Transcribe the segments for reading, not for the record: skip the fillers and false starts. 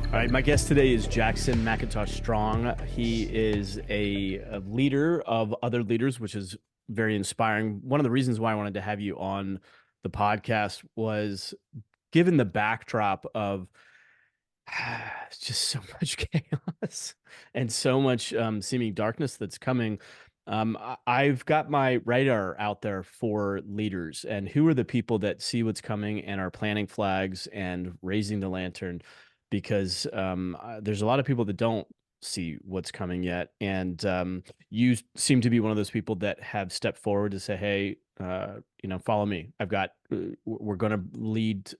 All right, my guest today is Jackson McIntosh Strong. He is a leader of other leaders, which is very inspiring. One of the reasons why I wanted to have you on the podcast was given the backdrop of just so much chaos and so much seeming darkness that's coming. I've got my radar out there for leaders and who are the people that see what's coming and are planting flags and raising the lantern because there's a lot of people that don't see what's coming yet. And you seem to be one of those people that have stepped forward to say, hey, follow me. We're going to lead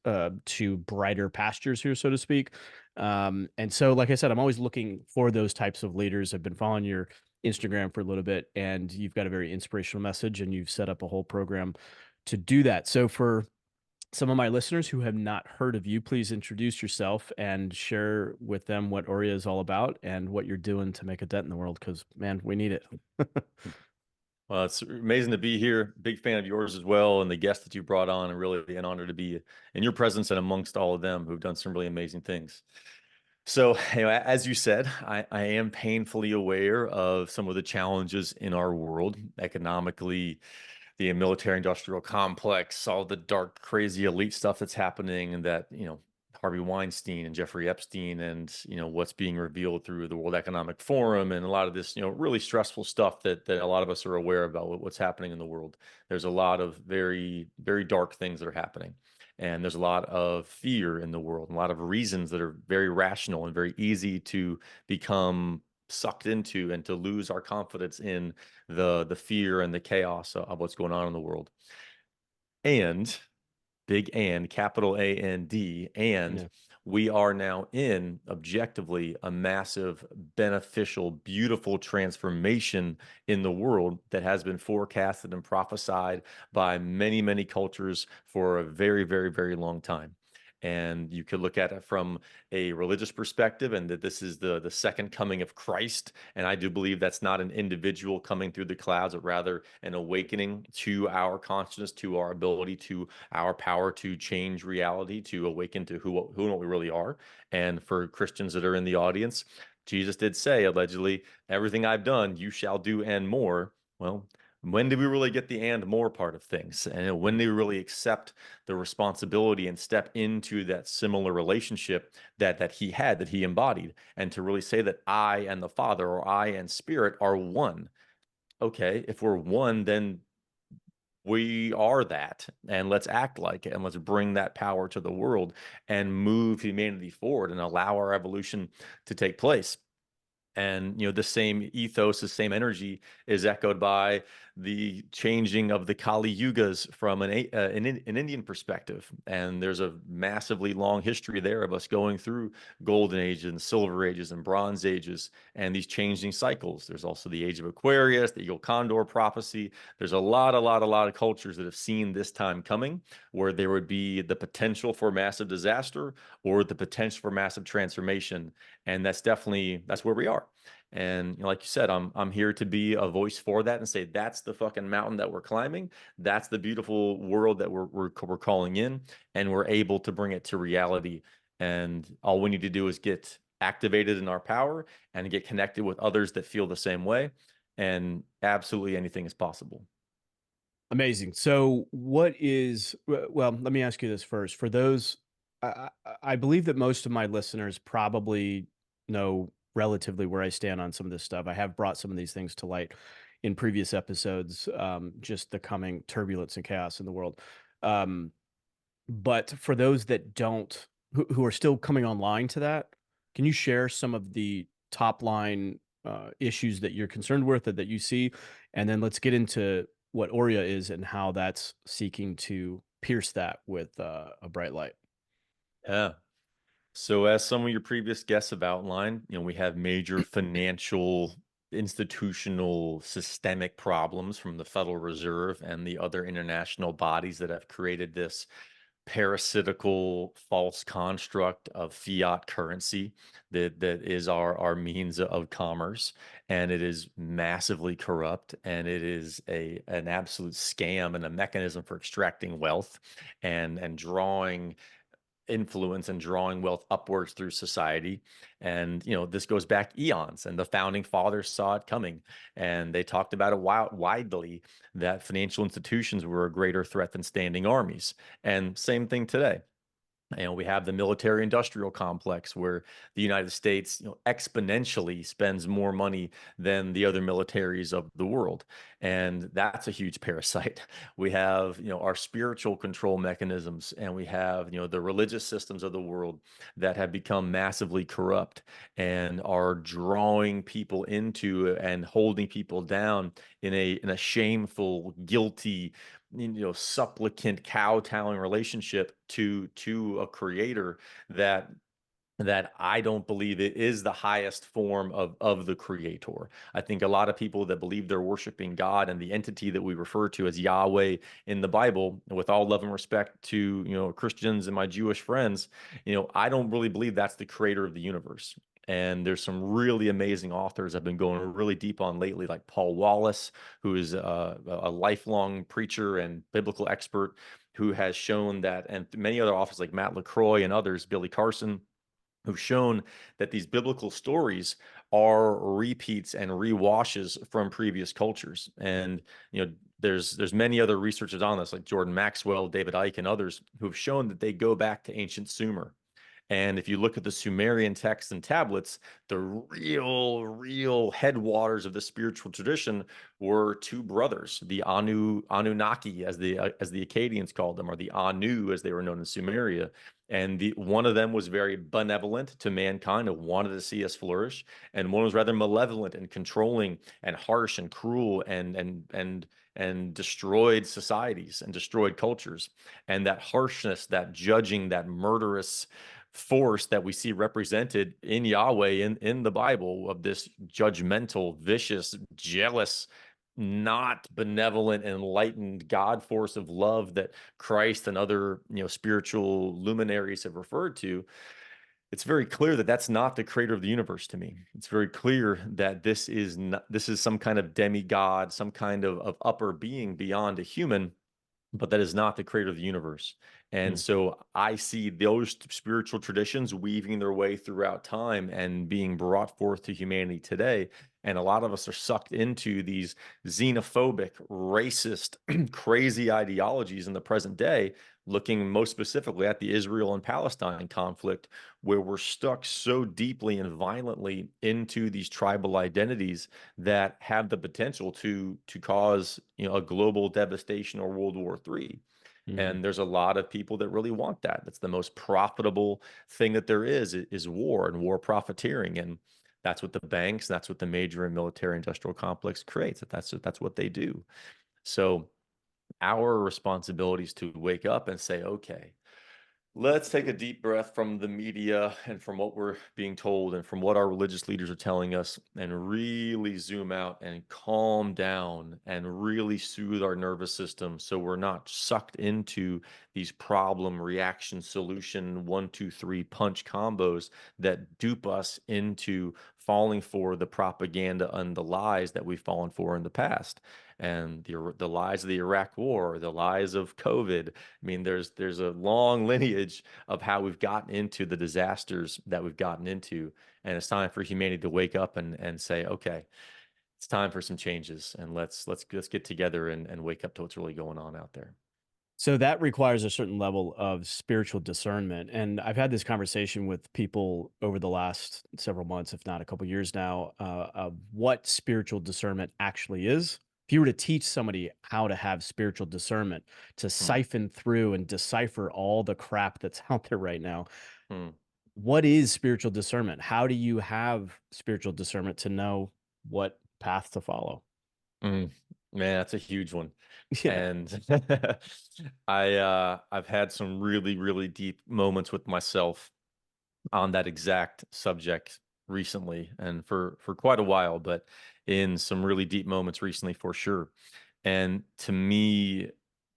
to brighter pastures here, so to speak. And so, like I said, I'm always looking for those types of leaders. I've been following your Instagram for a little bit, and you've got a very inspirational message, and you've set up a whole program to do that. So, for some of my listeners who have not heard of you, please introduce yourself and share with them what Aurea is all about and what you're doing to make a dent in the world. Because, man, we need it. Well, it's amazing to be here. Big fan of yours as well, and the guests that you brought on, and really an honor to be in your presence and amongst all of them who've done some really amazing things. So, as you said, I am painfully aware of some of the challenges in our world, economically, the military-industrial complex, all the dark, crazy elite stuff that's happening, and that, Harvey Weinstein and Jeffrey Epstein and, what's being revealed through the World Economic Forum and a lot of this, really stressful stuff that a lot of us are aware about what's happening in the world. There's a lot of very, very dark things that are happening. And there's a lot of fear in the world, a lot of reasons that are very rational and very easy to become sucked into and to lose our confidence in the fear and the chaos of what's going on in the world. And big and capital A-N-D, and Yeah. we are now in objectively a massive, beneficial, beautiful transformation in the world that has been forecasted and prophesied by many, many cultures for a very, very, very long time. And you could look at it from a religious perspective, and that this is the second coming of Christ. And I do believe that's not an individual coming through the clouds, but rather an awakening to our consciousness, to our ability, to our power to change reality, to awaken to who and what we really are. And for Christians that are in the audience, Jesus did say, allegedly, everything I've done, you shall do and more. Well, when do we really get the and more part of things? And when do we really accept the responsibility and step into that similar relationship that he had, that he embodied, and to really say that I and the Father, or I and Spirit, are one? Okay, if we're one, then we are that, and let's act like it, and let's bring that power to the world and move humanity forward and allow our evolution to take place. And the same ethos, the same energy is echoed by the changing of the Kali Yugas from an Indian perspective. And there's a massively long history there of us going through golden ages and silver ages and bronze ages and these changing cycles. There's also the age of Aquarius, the Eagle Condor prophecy. There's a lot of cultures that have seen this time coming, where there would be the potential for massive disaster or the potential for massive transformation. And that's where we are. And like you said, I'm here to be a voice for that and say that's the fucking mountain that we're climbing. That's the beautiful world that we're calling in, and we're able to bring it to reality. And all we need to do is get activated in our power and get connected with others that feel the same way. And absolutely anything is possible. Amazing. So, well, let me ask you this first. For those, I believe that most of my listeners probably know relatively where I stand on some of this stuff. I have brought some of these things to light in previous episodes, just the coming turbulence and chaos in the world. Um, but for those that don't, who are still coming online to that, can you share some of the top line issues that you're concerned with or that you see? And then let's get into what Aurea is and how that's seeking to pierce that with a bright light. Yeah. So, as some of your previous guests have outlined, we have major financial, institutional, systemic problems from the Federal Reserve and the other international bodies that have created this parasitical false construct of fiat currency that is our means of commerce. And it is massively corrupt, and it is an absolute scam and a mechanism for extracting wealth and drawing influence and drawing wealth upwards through society. And, this goes back eons, and the founding fathers saw it coming. And they talked about it widely, that financial institutions were a greater threat than standing armies. And same thing today. And we have the military industrial complex where the United States, exponentially spends more money than the other militaries of the world. And that's a huge parasite. We have, our spiritual control mechanisms, and we have, the religious systems of the world that have become massively corrupt and are drawing people into and holding people down in a shameful, guilty, supplicant, kowtowing relationship to a creator that I don't believe it is the highest form of the creator. I think a lot of people that believe they're worshiping God and the entity that we refer to as Yahweh in the Bible, with all love and respect to, Christians and my Jewish friends, I don't really believe that's the creator of the universe. And there's some really amazing authors I've been going really deep on lately, like Paul Wallace, who is a lifelong preacher and biblical expert, who has shown that, and many other authors like Matt LaCroix and others, Billy Carson, who've shown that these biblical stories are repeats and rewashes from previous cultures. And there's many other researchers on this, like Jordan Maxwell, David Icke, and others, who've shown that they go back to ancient Sumer. And if you look at the Sumerian texts and tablets, the real headwaters of the spiritual tradition were two brothers, the Anunnaki, as the Akkadians called them, or the Anu, as they were known in Sumeria. And the one of them was very benevolent to mankind and wanted to see us flourish, and one was rather malevolent and controlling and harsh and cruel and destroyed societies and destroyed cultures. And that harshness, that judging, that murderous force that we see represented in Yahweh in the Bible, of this judgmental, vicious, jealous, not benevolent, enlightened God force of love that Christ and other, spiritual luminaries have referred to. It's very clear that that's not the creator of the universe to me. It's very clear that this is some kind of demigod, some kind of upper being beyond a human, but that is not the creator of the universe. And Hmm. so I see those spiritual traditions weaving their way throughout time and being brought forth to humanity today. And a lot of us are sucked into these xenophobic, racist, crazy ideologies in the present day, looking most specifically at the Israel and Palestine conflict, where we're stuck so deeply and violently into these tribal identities that have the potential to cause, a global devastation or World War III. Hmm. And there's a lot of people that really want that. That's the most profitable thing that there is war and war profiteering. And that's what the banks, that's what the major and military industrial complex creates. That's what they do. So our responsibility is to wake up and say, okay, let's take a deep breath from the media and from what we're being told and from what our religious leaders are telling us, and really zoom out and calm down and really soothe our nervous system, so we're not sucked into these problem, reaction, solution, one, two, three punch combos that dupe us into falling for the propaganda and the lies that we've fallen for in the past. And the lies of the Iraq War, the lies of COVID. I mean, there's a long lineage of how we've gotten into the disasters that we've gotten into, and it's time for humanity to wake up and say, okay, it's time for some changes, and let's get together and wake up to what's really going on out there. So that requires a certain level of spiritual discernment. And I've had this conversation with people over the last several months, if not a couple years now, of what spiritual discernment actually is. If you were to teach somebody how to have spiritual discernment, to Hmm. siphon through and decipher all the crap that's out there right now, Hmm. what is spiritual discernment? How do you have spiritual discernment to know what path to follow? Mm. Man, that's a huge one. Yeah. And I've had some really deep moments with myself on that exact subject recently, and for quite a while, but in some really deep moments recently for sure. And to me,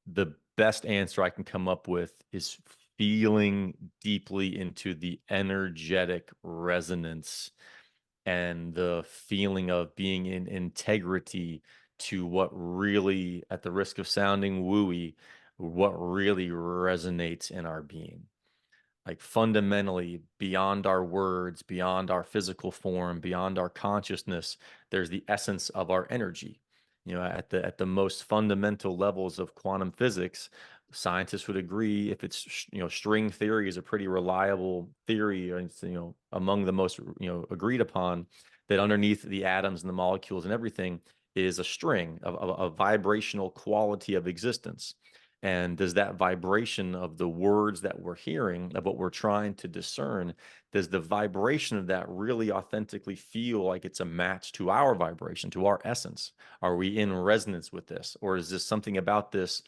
the best answer I can come up with is feeling deeply into the energetic resonance and the feeling of being in integrity to what really, at the risk of sounding wooey, what really resonates in our being. like fundamentally beyond our words, beyond our physical form, beyond our consciousness, there's the essence of our energy. At the most fundamental levels of quantum physics, scientists would agree, if it's, string theory is a pretty reliable theory, or it's, among the most, agreed upon, that underneath the atoms and the molecules and everything is a string of a vibrational quality of existence. And does that vibration of the words that we're hearing, of what we're trying to discern, does the vibration of that really authentically feel like it's a match to our vibration, to our essence? Are we in resonance with this? Or is this something about this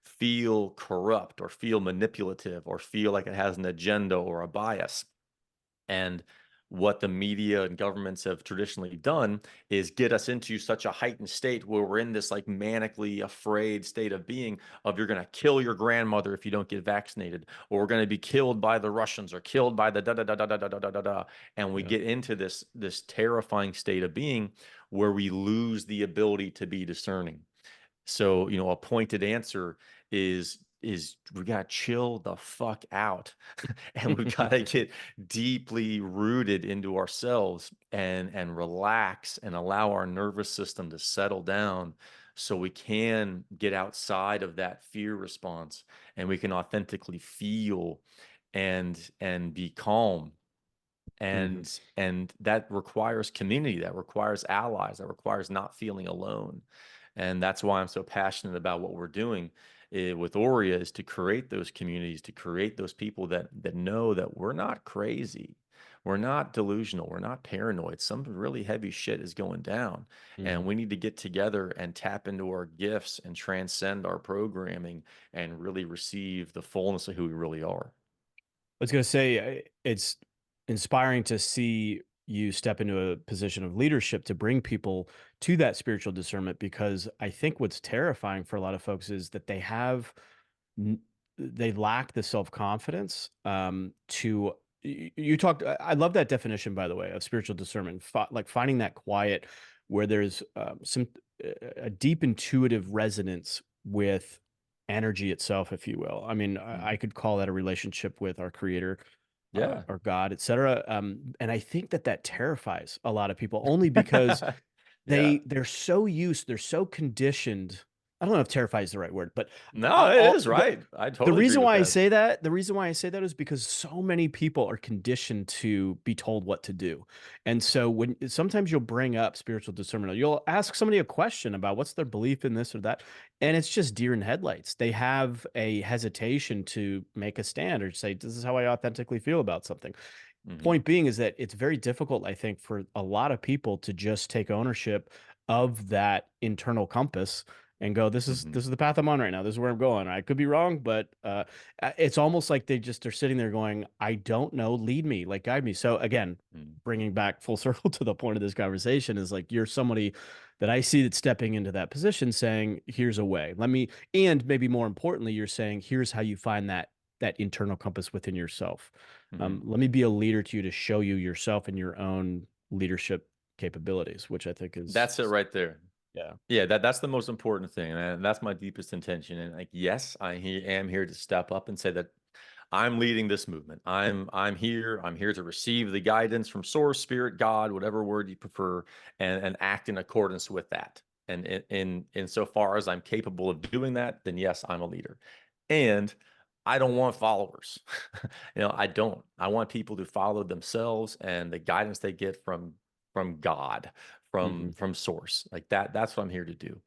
feel corrupt or feel manipulative or feel like it has an agenda or a bias? And what the media and governments have traditionally done is get us into such a heightened state where we're in this like manically afraid state of being, of you're going to kill your grandmother if you don't get vaccinated, or we're going to be killed by the Russians or killed by the da da da da da da da da da da. And we Yeah. get into this terrifying state of being where we lose the ability to be discerning. So, a pointed answer is we got to chill the fuck out and we've got to get deeply rooted into ourselves and relax and allow our nervous system to settle down so we can get outside of that fear response and we can authentically feel and be calm. Mhm. And that requires community, that requires allies, that requires not feeling alone. And that's why I'm so passionate about what we're doing, with Aurea, is to create those communities, to create those people that know that we're not crazy, we're not delusional, we're not paranoid. Some really heavy shit is going down, and Mhm. we need to get together and tap into our gifts and transcend our programming and really receive the fullness of who we really are. I was going to say, it's inspiring to see you step into a position of leadership to bring people to that spiritual discernment, because I think what's terrifying for a lot of folks is that n- they lack the self-confidence to you talked. I love that definition, by the way, of spiritual discernment, like finding that quiet where there's some a deep intuitive resonance with energy itself, if you will. I mean, I Mhm. could call that a relationship with our creator, Yeah. or God, etc. And I think that that terrifies a lot of people, only because Yeah. they're so conditioned. I don't know if terrify is the right word, but No, it is the right. I totally agree with that. the reason why I say that is because so many people are conditioned to be told what to do. And so when sometimes you'll bring up spiritual discernment, you'll ask somebody a question about what's their belief in this or that, and it's just deer in headlights. They have a hesitation to make a stand or say, this is how I authentically feel about something. Hmm. Point being is that it's very difficult, I think, for a lot of people to just take ownership of that internal compass and go, Hmm. this is the path I'm on right now. This is where I'm going. I could be wrong, but it's almost like they just are sitting there going, I don't know, lead me, like guide me. So again, Hmm. bringing back full circle to the point of this conversation is like, you're somebody that I see that's stepping into that position saying, here's a way. Let me, and maybe more importantly, you're saying, here's how you find that internal compass within yourself. Hmm. Let me be a leader to you to show you yourself and your own leadership capabilities, which I think That's it right there. yeah. Yeah, that's the most important thing, and that's my deepest intention. And like, yes, am here to step up and say that I'm leading this movement. I'm here. I'm here to receive the guidance from Source, Spirit, God, whatever word you prefer, and act in accordance with that. And insofar as I'm capable of doing that, then yes, I'm a leader. And I don't want followers. I don't. I want people to follow themselves and the guidance they get from God, Hmm. from Source. Like that's what I'm here to do.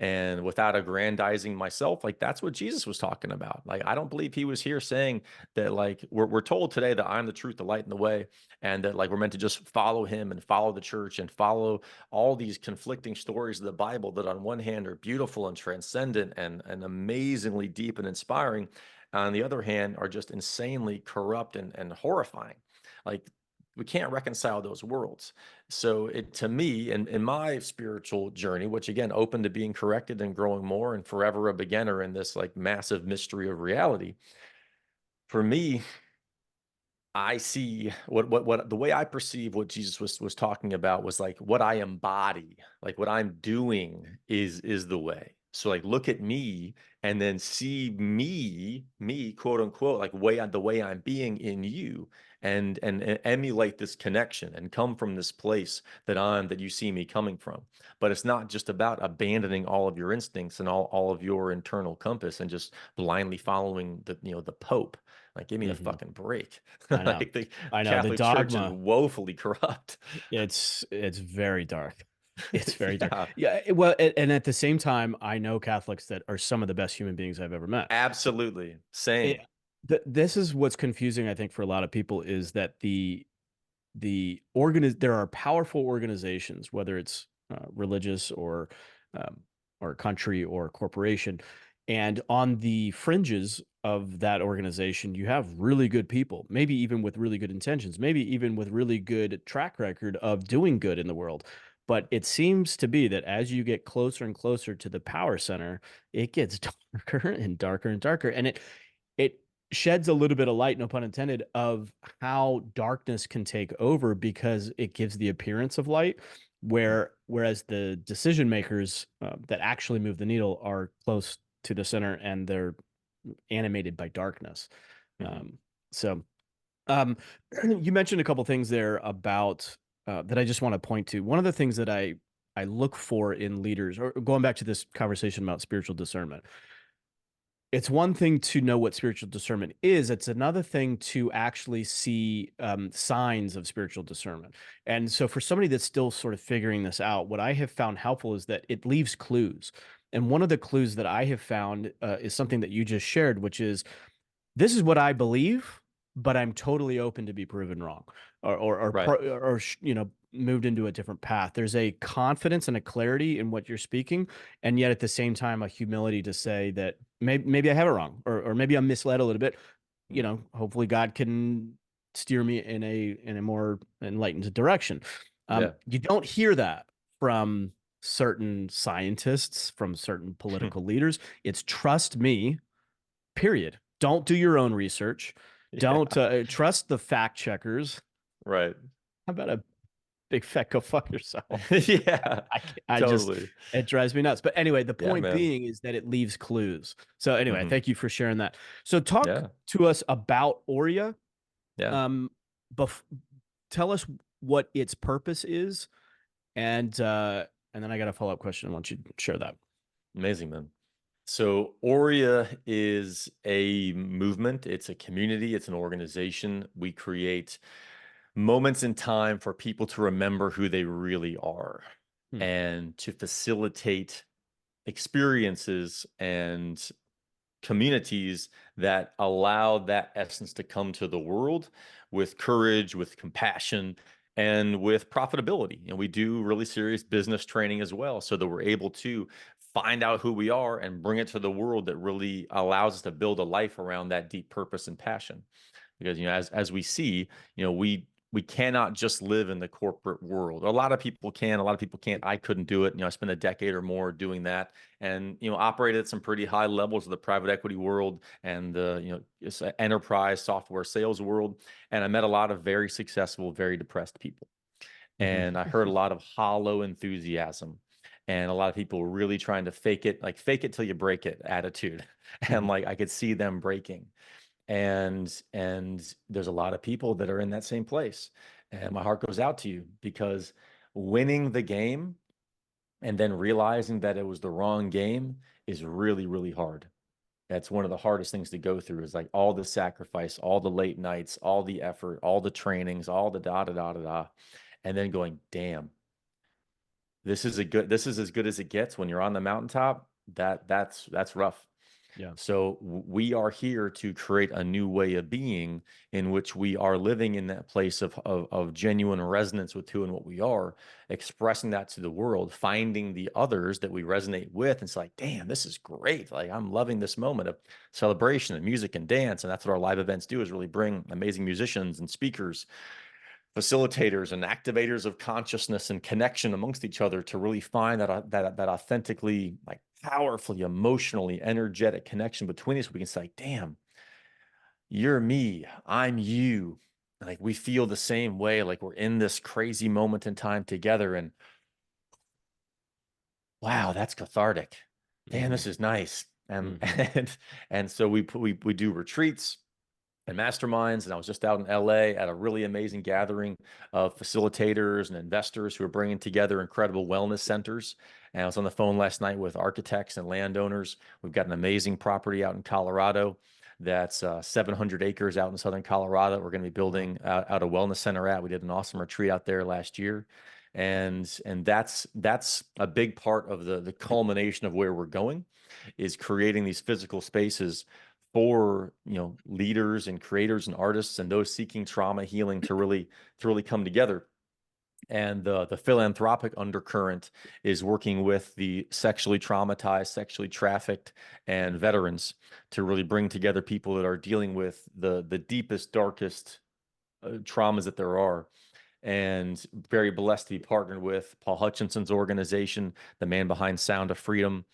And without aggrandizing myself, like that's what Jesus was talking about. Like I don't believe he was here saying that, like we're told today that I'm the truth, the light, and the way, and that like we're meant to just follow him and follow the church and follow all these conflicting stories of the Bible that on one hand are beautiful and transcendent and amazingly deep and inspiring, on the other hand are just insanely corrupt and horrifying. Like we can't reconcile those worlds. So it, to me, in my spiritual journey, which again open to being corrected and growing more and forever a beginner in this like massive mystery of reality, for me, I see what the way I perceive what Jesus was talking about was like what I embody, like what I'm doing is the way. So like look at me and then see me, quote unquote, like the way I'm being in you, and emulate this connection and come from this place that you see me coming from. But it's not just about abandoning all of your instincts and all of your internal compass and just blindly following the Pope. Like, give me a Hmm. fucking break. I know. Like the I know. The Catholic Church is dogma, woefully corrupt. it's very dark. It's very dark. Yeah, Yeah. Well, and at the same time, I know Catholics that are some of the best human beings I've ever met. absolutely. It, Same. this is what's confusing, I think, for a lot of people is that there are powerful organizations, whether it's religious um, or a country or a corporation, and on the fringes of that organization, you have really good people, maybe even with really good intentions, maybe even with really good track record of doing good in the world. But it seems to be that as you get closer and closer to the power center, it gets darker and darker and darker, and it sheds a little bit of light, no pun intended, of how darkness can take over because it gives the appearance of light, whereas the decision makers that actually move the needle are close to the center and they're animated by darkness. Mhm. Um, so um, you mentioned a couple things there about that I just want to point to. One of the things that I look for in leaders, or going back to this conversation about spiritual discernment, it's one thing to know what spiritual discernment is. It's another thing to actually see signs of spiritual discernment. And so, for somebody that's still sort of figuring this out, what I have found helpful is that it leaves clues. And one of the clues that I have found is something that you just shared, which is this is what I believe, but I'm totally open to be proven wrong Right. moved into a different path. There's a confidence and a clarity in what you're speaking, and yet at the same time, a humility to say that maybe I have it wrong, or maybe I'm misled a little bit. Mhm. Hopefully God can steer me in a more enlightened direction. Yeah. You don't hear that from certain scientists, from certain political leaders. It's trust me, period. Don't do your own research. Don't Yeah. trust the fact checkers. Right. How about a big fat go fuck yourself? Yeah. I just, Totally. it drives me nuts. But anyway, the Yeah, point man. being is that it leaves clues. So anyway, Hmm. thank you for sharing that. So talk Yeah. to us about Aurea. Yeah. Um, bef- Tell us what its purpose is, and then I got a follow up question. I want you to share that. Amazing, man. So Aurea is a movement, it's a community, it's an organization. We create moments in time for people to remember who they really are Hmm. and to facilitate experiences and communities that allow that essence to come to the world with courage, with compassion, and with profitability. And we do really serious business training as well, so that we're able to find out who we are and bring it to the world that really allows us to build a life around that deep purpose and passion. Because as we see, we cannot just live in the corporate world. A lot of people can, a lot of people can't. I couldn't do it. I spent a decade or more doing that, and operated at some pretty high levels of the private equity world and the enterprise software sales world. And I met a lot of very successful, very depressed people, Mhm. and I heard a lot of hollow enthusiasm. And a lot of people were really trying to fake it till you break it attitude. And Mhm. like I could see them breaking, and there's a lot of people that are in that same place, and my heart goes out to you, because winning the game and then realizing that it was the wrong game is really, really hard. That's one of the hardest things to go through, is like all the sacrifice, all the late nights, all the effort, all the trainings, all the da da da da da, and then going, damn, this is as good as it gets. When you're on the mountaintop, that's rough. Yeah. So we are here to create a new way of being, in which we are living in that place of genuine resonance with who and what we are, expressing that to the world, finding the others that we resonate with. And it's like, damn, this is great. Like, I'm loving this moment of celebration and music and dance. And that's what our live events do, is really bring amazing musicians and speakers, facilitators and activators of consciousness and connection amongst each other, to really find that authentically, like, powerfully, emotionally energetic connection between us. We can say, damn, you're me, I'm you, and like we feel the same way, like we're in this crazy moment in time together. And wow, that's cathartic. damn, Hmm. this is nice. And Hmm. and so we do retreats and masterminds. And I was just out in LA at a really amazing gathering of facilitators and investors who are bringing together incredible wellness centers. And I was on the phone last night with architects and landowners. We've got an amazing property out in Colorado that's 700 acres out in southern Colorado. We're going to be Wow. building out a wellness center at. We did an awesome retreat out there last year. And that's a big part of the culmination of where we're going is creating these physical spaces for leaders and creators and artists and those seeking trauma healing to really come together. And the philanthropic undercurrent is working with the sexually traumatized, sexually trafficked, and veterans to really bring together people that are dealing with the deepest, darkest traumas that there are. And very blessed to be partnered with Paul Hutchinson's organization, the man behind Sound of Freedom,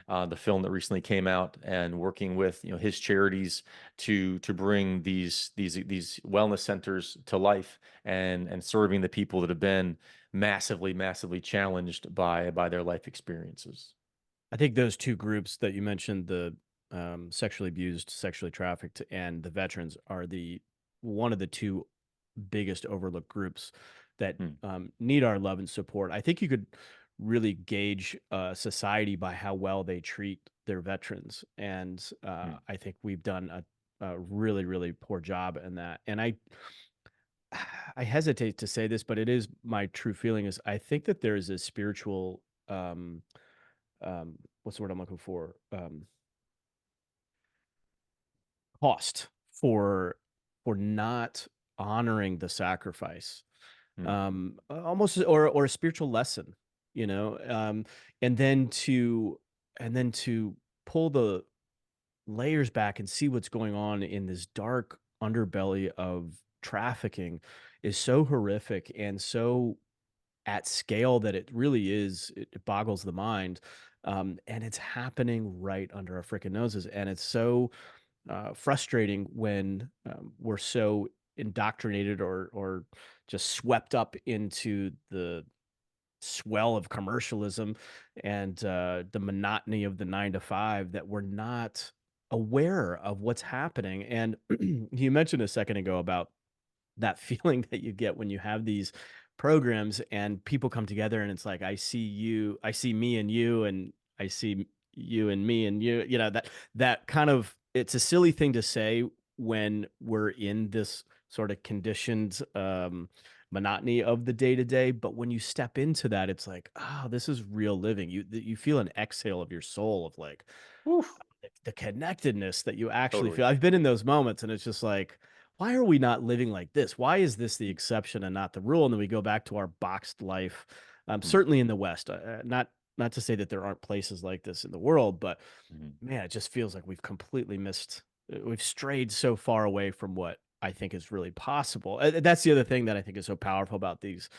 the film that recently came out, and working with his charities to bring these wellness centers to life and serving the people that have been massively challenged by their life experiences. I think those two groups that you mentioned, the sexually abused, sexually trafficked, and the veterans, are the one of the two biggest overlooked groups that Hmm. need our love and support. I think you could really gauge society by how well they treat their veterans, and Hmm. I think we've done a really, really poor job in that. And I hesitate to say this, but it is my true feeling is I think that there is a spiritual what's the word I'm looking for? Cost for not honoring the sacrifice. Hmm. Almost or a spiritual lesson, you know, and then to and then to pull the layers back and see what's going on in this dark underbelly of trafficking is so horrific and so at scale that it really is it boggles the mind. And it's happening right under our freaking noses, and it's so frustrating when we're so indoctrinated or just swept up into the swell of commercialism and the monotony of the 9 to 5 that we're not aware of what's happening. And you mentioned a second ago about that feeling that you get when you have these programs and people come together and it's like I see you, I see me and you, and I see you and me and you know, that kind of, it's a silly thing to say when we're in this sort of conditioned monotony of the day to day, but when you step into that it's like, oh, this is real living. You feel an exhale of your soul of like Oof, the connectedness that you actually totally. feel. I've been in those moments and it's just like, why are we not living like this? Why is this the exception and not the rule? And then we go back to our boxed life. Hmm. Certainly in the West, not to say that there aren't places like this in the world, but Hmm. man, it just feels like we've completely missed. We've strayed so far away from what I think is really possible. That's the other thing that I think is so powerful about these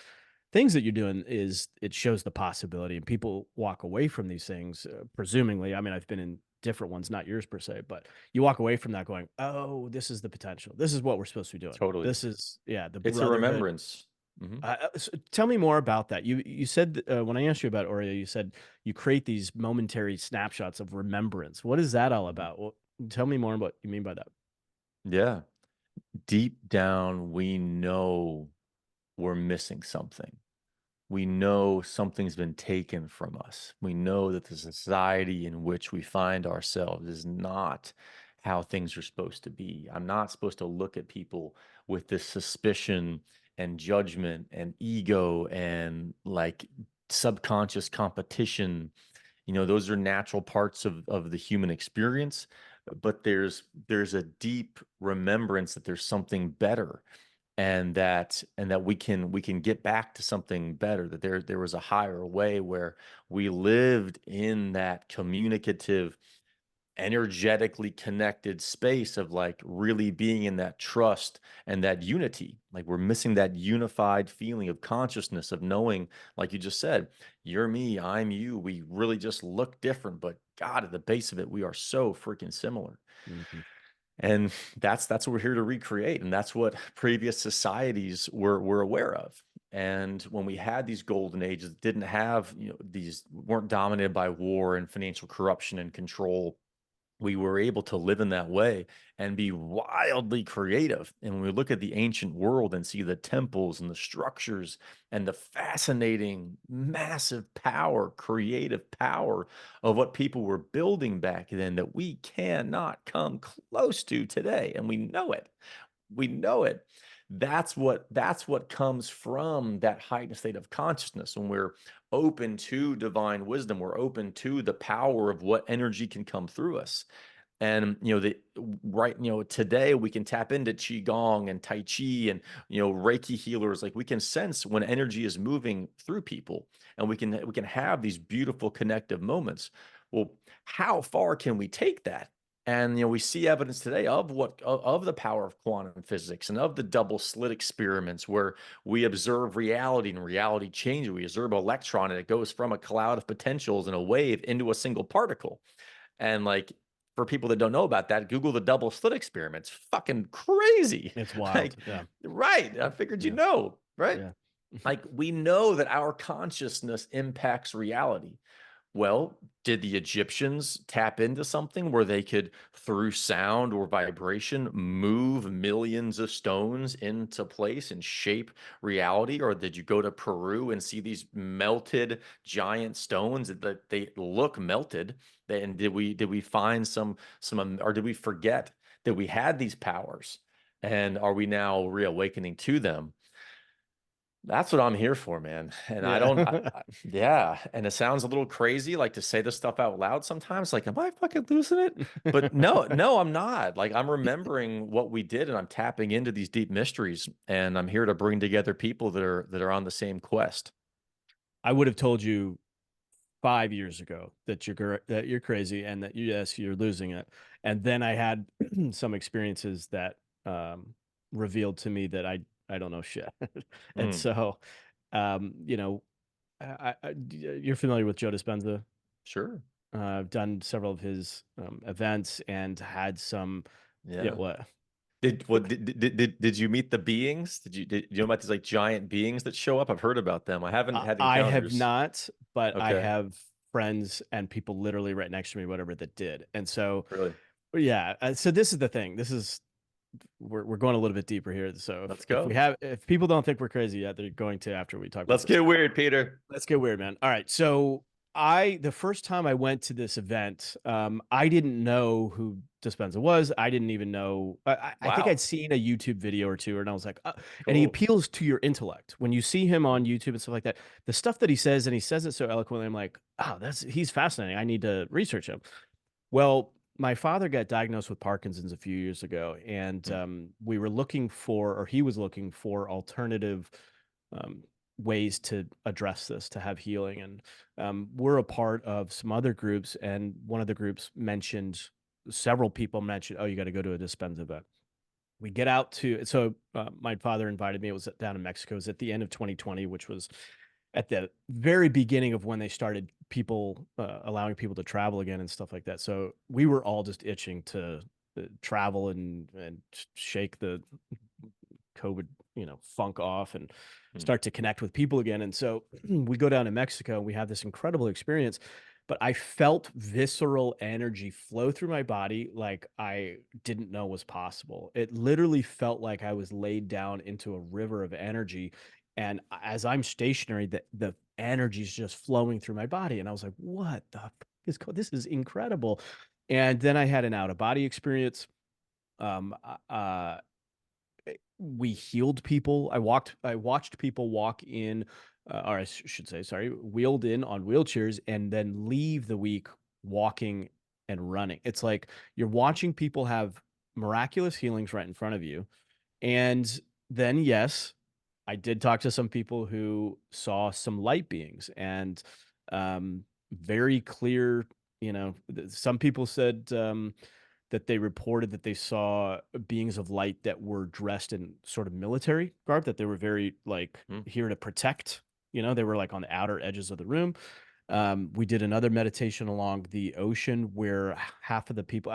things that you're doing is it shows the possibility, and people walk away from these things presumingly. I mean, I've been in different ones, not yours per se, but you walk away from that going, oh, this is the potential, this is what we're supposed to be doing, Totally. this is, yeah, the It's a brotherhood. remembrance. Hmm. Tell me more about that. You said when I asked you about Aurea, you said you create these momentary snapshots of remembrance. What is that all Hmm. about? Well, tell me more about what you mean by that. Yeah. Deep down, we know we're missing something. We know something's been taken from us. We know that the society in which we find ourselves is not how things are supposed to be. I'm not supposed to look at people with this suspicion and judgment and ego and like subconscious competition. Those are natural parts of the human experience, but there's a deep remembrance that there's something better, and that we can get back to something better, that there was a higher way where we lived in that communicative, energetically connected space of like really being in that trust and that unity. Like we're missing that unified feeling of consciousness, of knowing, like you just said, you're me, I'm you, we really just look different, but God, at the base of it, we are so freaking similar. Mhm. And that's what we're here to recreate, and that's what previous societies were aware of. And when we had these golden ages, didn't have, these weren't dominated by war and financial corruption and control, we were able to live in that way and be wildly creative. And when we look at the ancient world and see the temples and the structures and the fascinating, massive power, creative power of what people were building back then that we cannot come close to today, and we know it. We know it. That's what comes from that heightened state of consciousness. When we're open to divine wisdom, we're open to the power of what energy can come through us. And today we can tap into qigong and tai chi and reiki healers. Like, we can sense when energy is moving through people, and we can have these beautiful connective moments. Well, how far can we take that? And we see evidence today of the power of quantum physics and of the double slit experiments, where we observe reality and reality changes. We observe an electron and it goes from a cloud of potentials and a wave into a single particle. And, like, for people that don't know about that, Google the double slit experiment. It's fucking crazy. It's wild. Like, Yeah. right. I figured Yeah. right? Yeah. Like, we know that our consciousness impacts reality. Well, did the Egyptians tap into something where they could, through sound or vibration, move millions of stones into place and shape reality? Or did you go to Peru and see these melted giant stones that they look melted? And did we find or did we forget that we had these powers? And are we now reawakening to them? That's what I'm here for, man. And I don't, Yeah. yeah. And it sounds a little crazy, like, to say this stuff out loud sometimes. Like, am I fucking losing it? But no, no, I'm not. Like, I'm remembering what we did, and I'm tapping into these deep mysteries. And I'm here to bring together people that are on the same quest. I would have told you 5 years ago that that you're crazy and that yes, you're losing it. And then I had some experiences that revealed to me that I don't know shit. And Mm, so, you know, you're familiar with Joe Dispenza. sure. I've done several of his events and had some. Yeah, Yeah. what? Did you meet the beings? Did you know about these, like, giant beings that show up? I've heard about them. I haven't had I have encounters. not, but I Okay. have friends and people literally right next to me, whatever, that did. And so, Really? yeah. So this is the thing. This is we're going a little bit deeper here. So Let's if go. if people don't think we're crazy yet, they're going to after we talk about Let's this. get weird, Peter. Let's get weird, man. All right. So the first time I went to this event, I didn't know who Dispenza was. I didn't even know. I think I'd Wow. seen a YouTube video or two, and I was like, and he Cool. appeals to your intellect when you see him on YouTube and stuff like that. The stuff that he says, and he says it so eloquently, I'm like, oh, he's fascinating. I need to research him. Well, my father got diagnosed with Parkinson's a few years ago, and Mm, we were looking for, or he was looking for, alternative um, ways to address this, to have healing. And we're a part of some other groups, and one of the groups mentioned, several people mentioned, oh, you got to go to a Dispenza event. We get out to, so my father invited me. It was down in Mexico. It was at the end of 2020, which was at the very beginning of when they started people allowing people to travel again and stuff like that. So we were all just itching to travel and shake the COVID, funk off and mm, start to connect with people again. And so we go down to Mexico and we have this incredible experience. But I felt visceral energy flow through my body like I didn't know was possible. It literally felt like I was laid down into a river of energy. And as I'm stationary, the energy is just flowing through my body. And I was like, what the this is incredible. And then I had an out of body experience. Um, uh, we healed people. I watched people walk in, or should say, sorry, wheeled in on wheelchairs and then leave the week walking and running. It's like you're watching people have miraculous healings right in front of you. And then, yes, I did talk to some people who saw some light beings and very clear, some people said, that they reported that they saw beings of light that were dressed in sort of military garb, that they were very like mm. here to protect. They were like on the outer edges of the room. We did another meditation along the ocean where half of the people,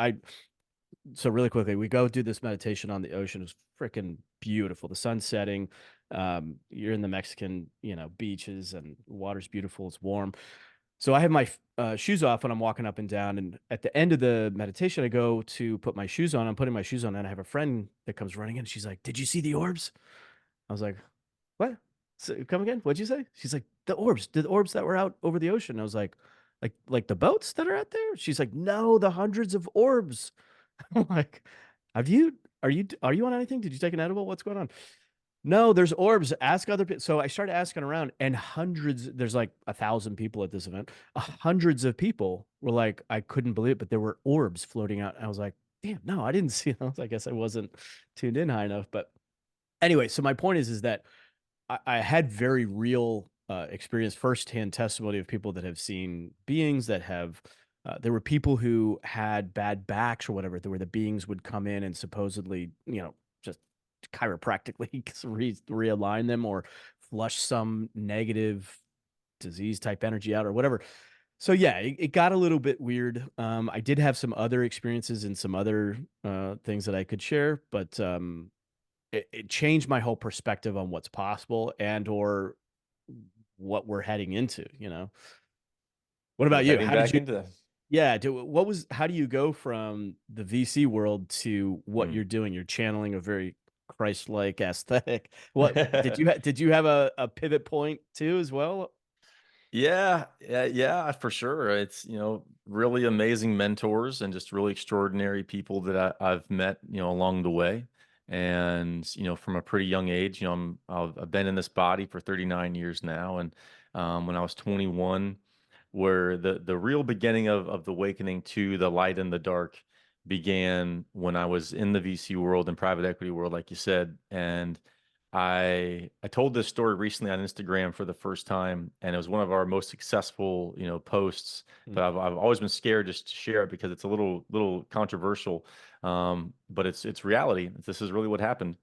so really quickly, we go do this meditation on the ocean. It was freaking beautiful. The sun setting, You're in the Mexican, beaches and water's beautiful. It's warm. So I have my shoes off and I'm walking up and down. And at the end of the meditation, I go to put my shoes on. I'm putting my shoes on, and I have a friend that comes running in. She's like, "Did you see the orbs?" I was like, "What? So, come again? What'd you say?" She's like, the orbs that were out over the ocean." I was like the boats that are out there?" She's like, "No, the hundreds of orbs." I'm like, "Have you? Are you on anything? Did you take an edible? What's going on?" "No, there's orbs. Ask other people." So I started asking around, and there's like 1,000 people at this event. Hundreds of people were like, I couldn't believe it, but there were orbs floating out. I was like, damn, no, I didn't see those. I guess I wasn't tuned in high enough. But anyway, so my point is that I had very real experience, firsthand testimony of people that have seen beings that have. There were people who had bad backs or whatever, where the beings would come in and supposedly, just chiropractically realign them or flush some negative disease type energy out or whatever. So yeah, it got a little bit weird. I did have some other experiences and some other things that I could share, but it changed my whole perspective on what's possible and or what we're heading into. What We're about you? heading How did back you into that. yeah, how do you go from the VC world to what Mm. you're doing? You're channeling a very Christ-like aesthetic. What did you have a pivot point too as well? Yeah, yeah, yeah, for sure. It's, really amazing mentors and just really extraordinary people that I've met, along the way. And, from a pretty young age, I've been in this body for 39 years now. And when I was 21, where the real beginning of the awakening to the light and the dark began when I was in the VC world and private equity world, like you said. And I told this story recently on Instagram for the first time, and it was one of our most successful, posts. Mm. But I've always been scared just to share it because it's a little controversial. But it's reality. This is really what happened.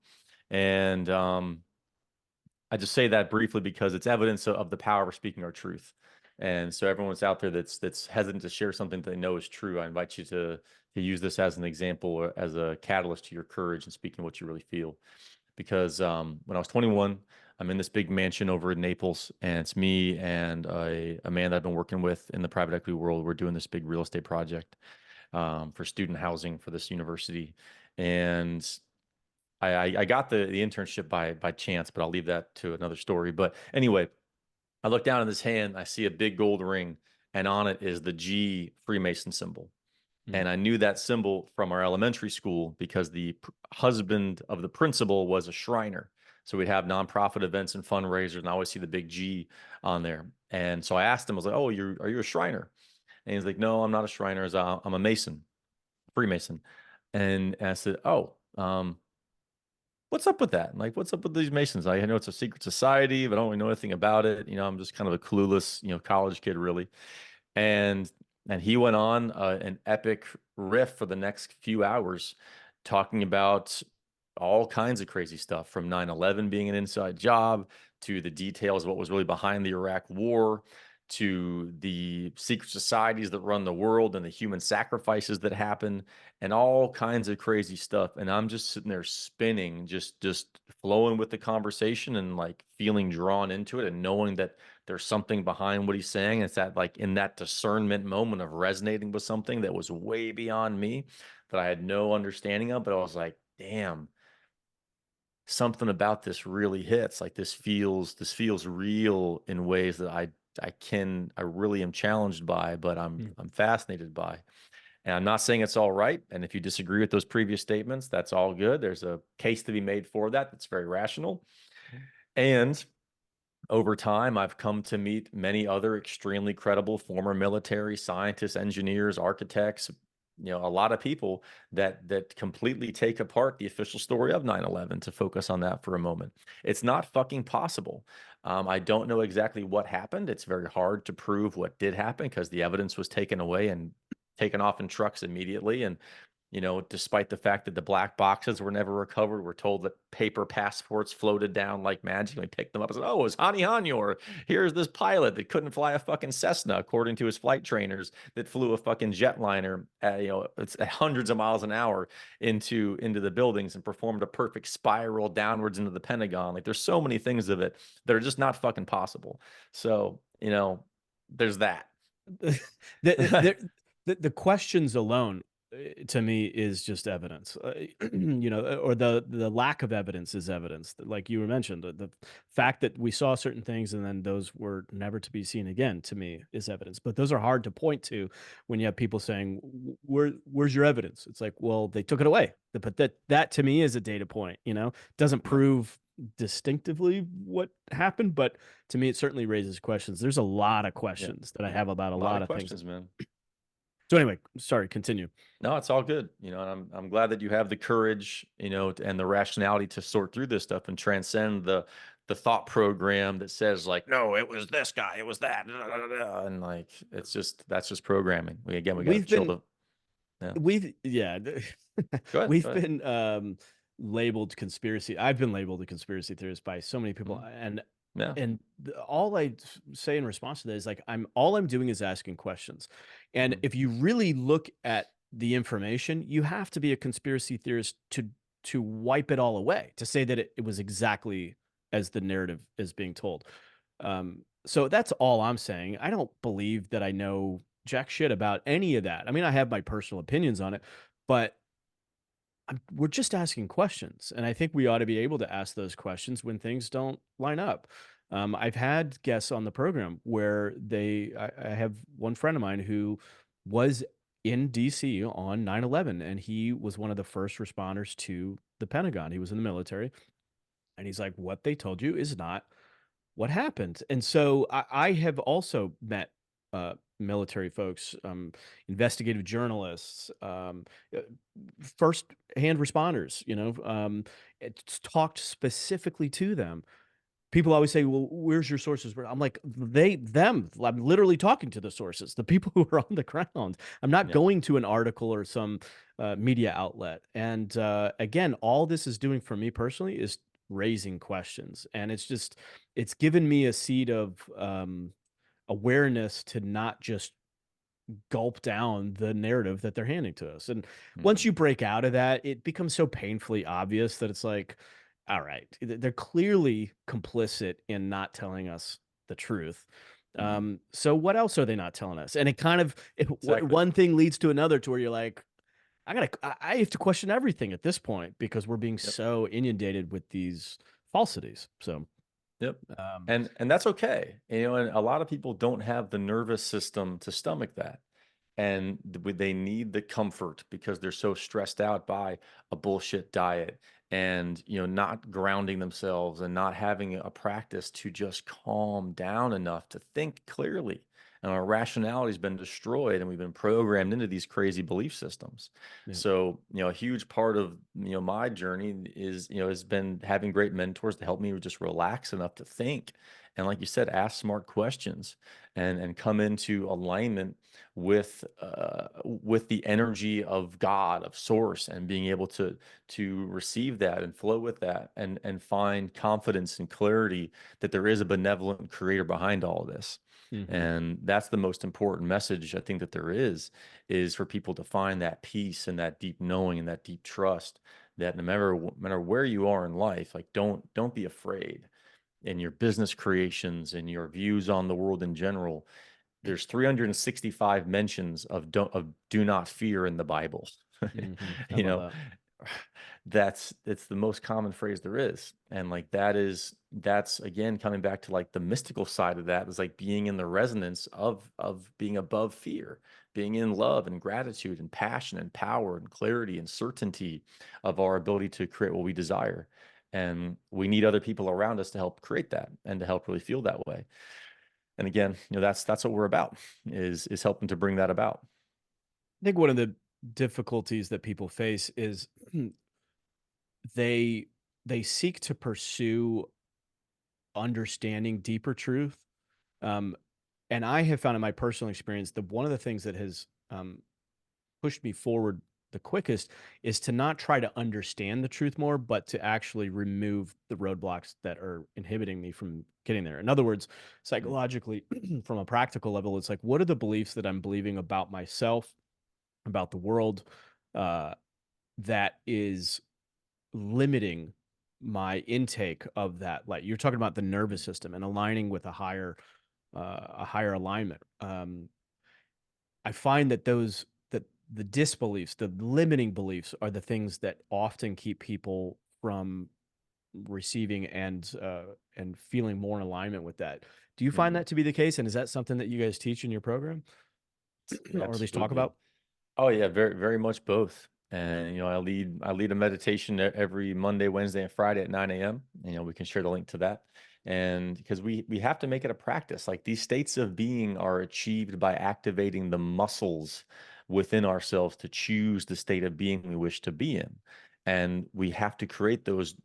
And I just say that briefly because it's evidence of the power of speaking our truth. And so everyone's out there that's hesitant to share something that they know is true. I invite you to use this as an example or as a catalyst to your courage and speaking what you really feel. Because when I was 21, I'm in this big mansion over in Naples, and it's me and a man that I've been working with in the private equity world. We're doing this big real estate project for student housing for this university, and I got the internship by chance, but I'll leave that to another story. But anyway, I look down in this hand, I see a big gold ring, and on it is the G Freemason symbol. Mm. And I knew that symbol from our elementary school because the husband of the principal was a Shriner. So we'd have nonprofit events and fundraisers, and I always see the big G on there. And so I asked him, I was like, "Oh, are you a Shriner?" And he's like, "No, I'm not a Shriner. I'm a Mason, Freemason." And I said, "Oh, what's up with that? Like, what's up with these Masons? I know it's a secret society, but I don't really know anything about it. I'm just kind of a clueless, college kid, really." And he went on an epic riff for the next few hours, talking about all kinds of crazy stuff, from 9/11 being an inside job to the details of what was really behind the Iraq War, to the secret societies that run the world and the human sacrifices that happen, and all kinds of crazy stuff. And I'm just sitting there spinning, just flowing with the conversation and like feeling drawn into it and knowing that there's something behind what he's saying. It's that, like, in that discernment moment of resonating with something that was way beyond me, that I had no understanding of. But I was like, damn, something about this really hits. Like, this feels real in ways that I really am challenged by, but Mm. I'm fascinated by. And I'm not saying it's all right. And if you disagree with those previous statements, that's all good. There's a case to be made for that. That's very rational. And over time, I've come to meet many other extremely credible former military scientists, engineers, architects, a lot of people that completely take apart the official story of 9/11 to focus on that for a moment. It's not fucking possible. I don't know exactly what happened. It's very hard to prove what did happen because the evidence was taken away and taken off in trucks immediately. And Despite the fact that the black boxes were never recovered, we're told that paper passports floated down like magic. And we picked them up and said, "Oh, it was Hani Hanyor. Here's this pilot that couldn't fly a fucking Cessna, according to his flight trainers, that flew a fucking jetliner at, it's at hundreds of miles an hour into the buildings and performed a perfect spiral downwards into the Pentagon." Like, there's so many things of it that are just not fucking possible. So, there's that. the, the, the questions alone to me is just evidence, or the lack of evidence is evidence. Like you were mentioned, the fact that we saw certain things and then those were never to be seen again, to me, is evidence. But those are hard to point to when you have people saying, where's your evidence?" It's like, well, they took it away. But that to me is a data point. Doesn't Yep. prove distinctively what happened, but to me, it certainly raises questions. There's a lot of Yeah. questions that I have about a A lot lot of of things. questions, man. So anyway, sorry, continue. No, it's all good. And I'm glad that you have the courage, and the rationality to sort through this stuff and transcend the thought program that says, like, no, it was this guy, it was that, and like, that's just programming. We got to We've chill been the. Yeah. we've yeah, Go ahead. Go we've ahead. been labeled conspiracy. I've been labeled a conspiracy theorist by so many people, Mhm. and Yeah. all I say in response to that is like, I'm doing is asking questions. And Mhm. if you really look at the information, you have to be a conspiracy theorist to wipe it all away, to say that it was exactly as the narrative is being told. So that's all I'm saying. I don't believe that I know jack shit about any of that. I mean, I have my personal opinions on it, but we're just asking questions. And I think we ought to be able to ask those questions when things don't line up. I've had guests on the program where I have one friend of mine who was in DC on 9/11, and he was one of the first responders to the Pentagon. He was in the military. And he's like, what they told you is not what happened. And so I have also met military folks, investigative journalists, uh, first hand responders, it's talked specifically to them. People always say, well, where's your sources? I'm like, I'm literally talking to the sources, the people who are on the ground. I'm not Yeah. going to an article or some media outlet. And again, all this is doing for me personally is raising questions. And it's given me a seed of awareness to not just gulp down the narrative that they're handing to us. And once Mhm. you break out of that, it becomes so painfully obvious that it's like, all right, they're clearly complicit in not telling us the truth. Mhm. So what else are they not telling us? And it kind of Exactly. one thing leads to another, to where you're like, I have to question everything at this point because we're being Yep. so inundated with these falsities. So Yep. um, And that's okay. And a lot of people don't have the nervous system to stomach that. And they need the comfort because they're so stressed out by a bullshit diet, and not grounding themselves and not having a practice to just calm down enough to think clearly. And our rationality has been destroyed, and we've been programmed into these crazy belief systems. yeah. So a huge part of my journey is has been having great mentors to help me just relax enough to think, and like you said, ask smart questions, and come into alignment with the energy of God, of Source, and being able to receive that and flow with that, and find confidence and clarity that there is a benevolent creator behind all of this. Hmm. And that's the most important message I think that there is for people to find that peace and that deep knowing and that deep trust, that no matter where you are in life, like, don't be afraid in your business creations and your views on the world in general. There's 365 mentions of do not fear in the Bible. I you love know, that. it's the most common phrase there is. And like, that's again coming back to like the mystical side of that, is like being in the resonance of being above fear, being in love and gratitude and passion and power and clarity and certainty of our ability to create what we desire. And we need other people around us to help create that and to help really feel that way. And again, that's what we're about, is helping to bring that about. I think one of the difficulties that people face is they they seek to pursue understanding deeper truth. Um, and I have found in my personal experience that one of the things that has pushed me forward the quickest is to not try to understand the truth more, but to actually remove the roadblocks that are inhibiting me from getting there. In other words, Mm, psychologically, from a practical level, it's like, what are the beliefs that I'm believing about myself, about the world, uh, that is limiting my intake of that light? You're talking about the nervous mm, system and aligning with a higher alignment. I find that the disbeliefs, the limiting beliefs, are the things that often keep people from receiving and feeling more in alignment with that. Do you find mm. that to be the case? And is that something that you guys teach in your program, or at least talk Absolutely. about? Oh yeah, very very much both. And I lead a meditation every Monday, Wednesday, and Friday at 9 a.m. We can share the link to that. And because we have to make it a practice. Like these states of being are achieved by activating the muscles within ourselves to choose the state of being we wish to be in. And we have to create those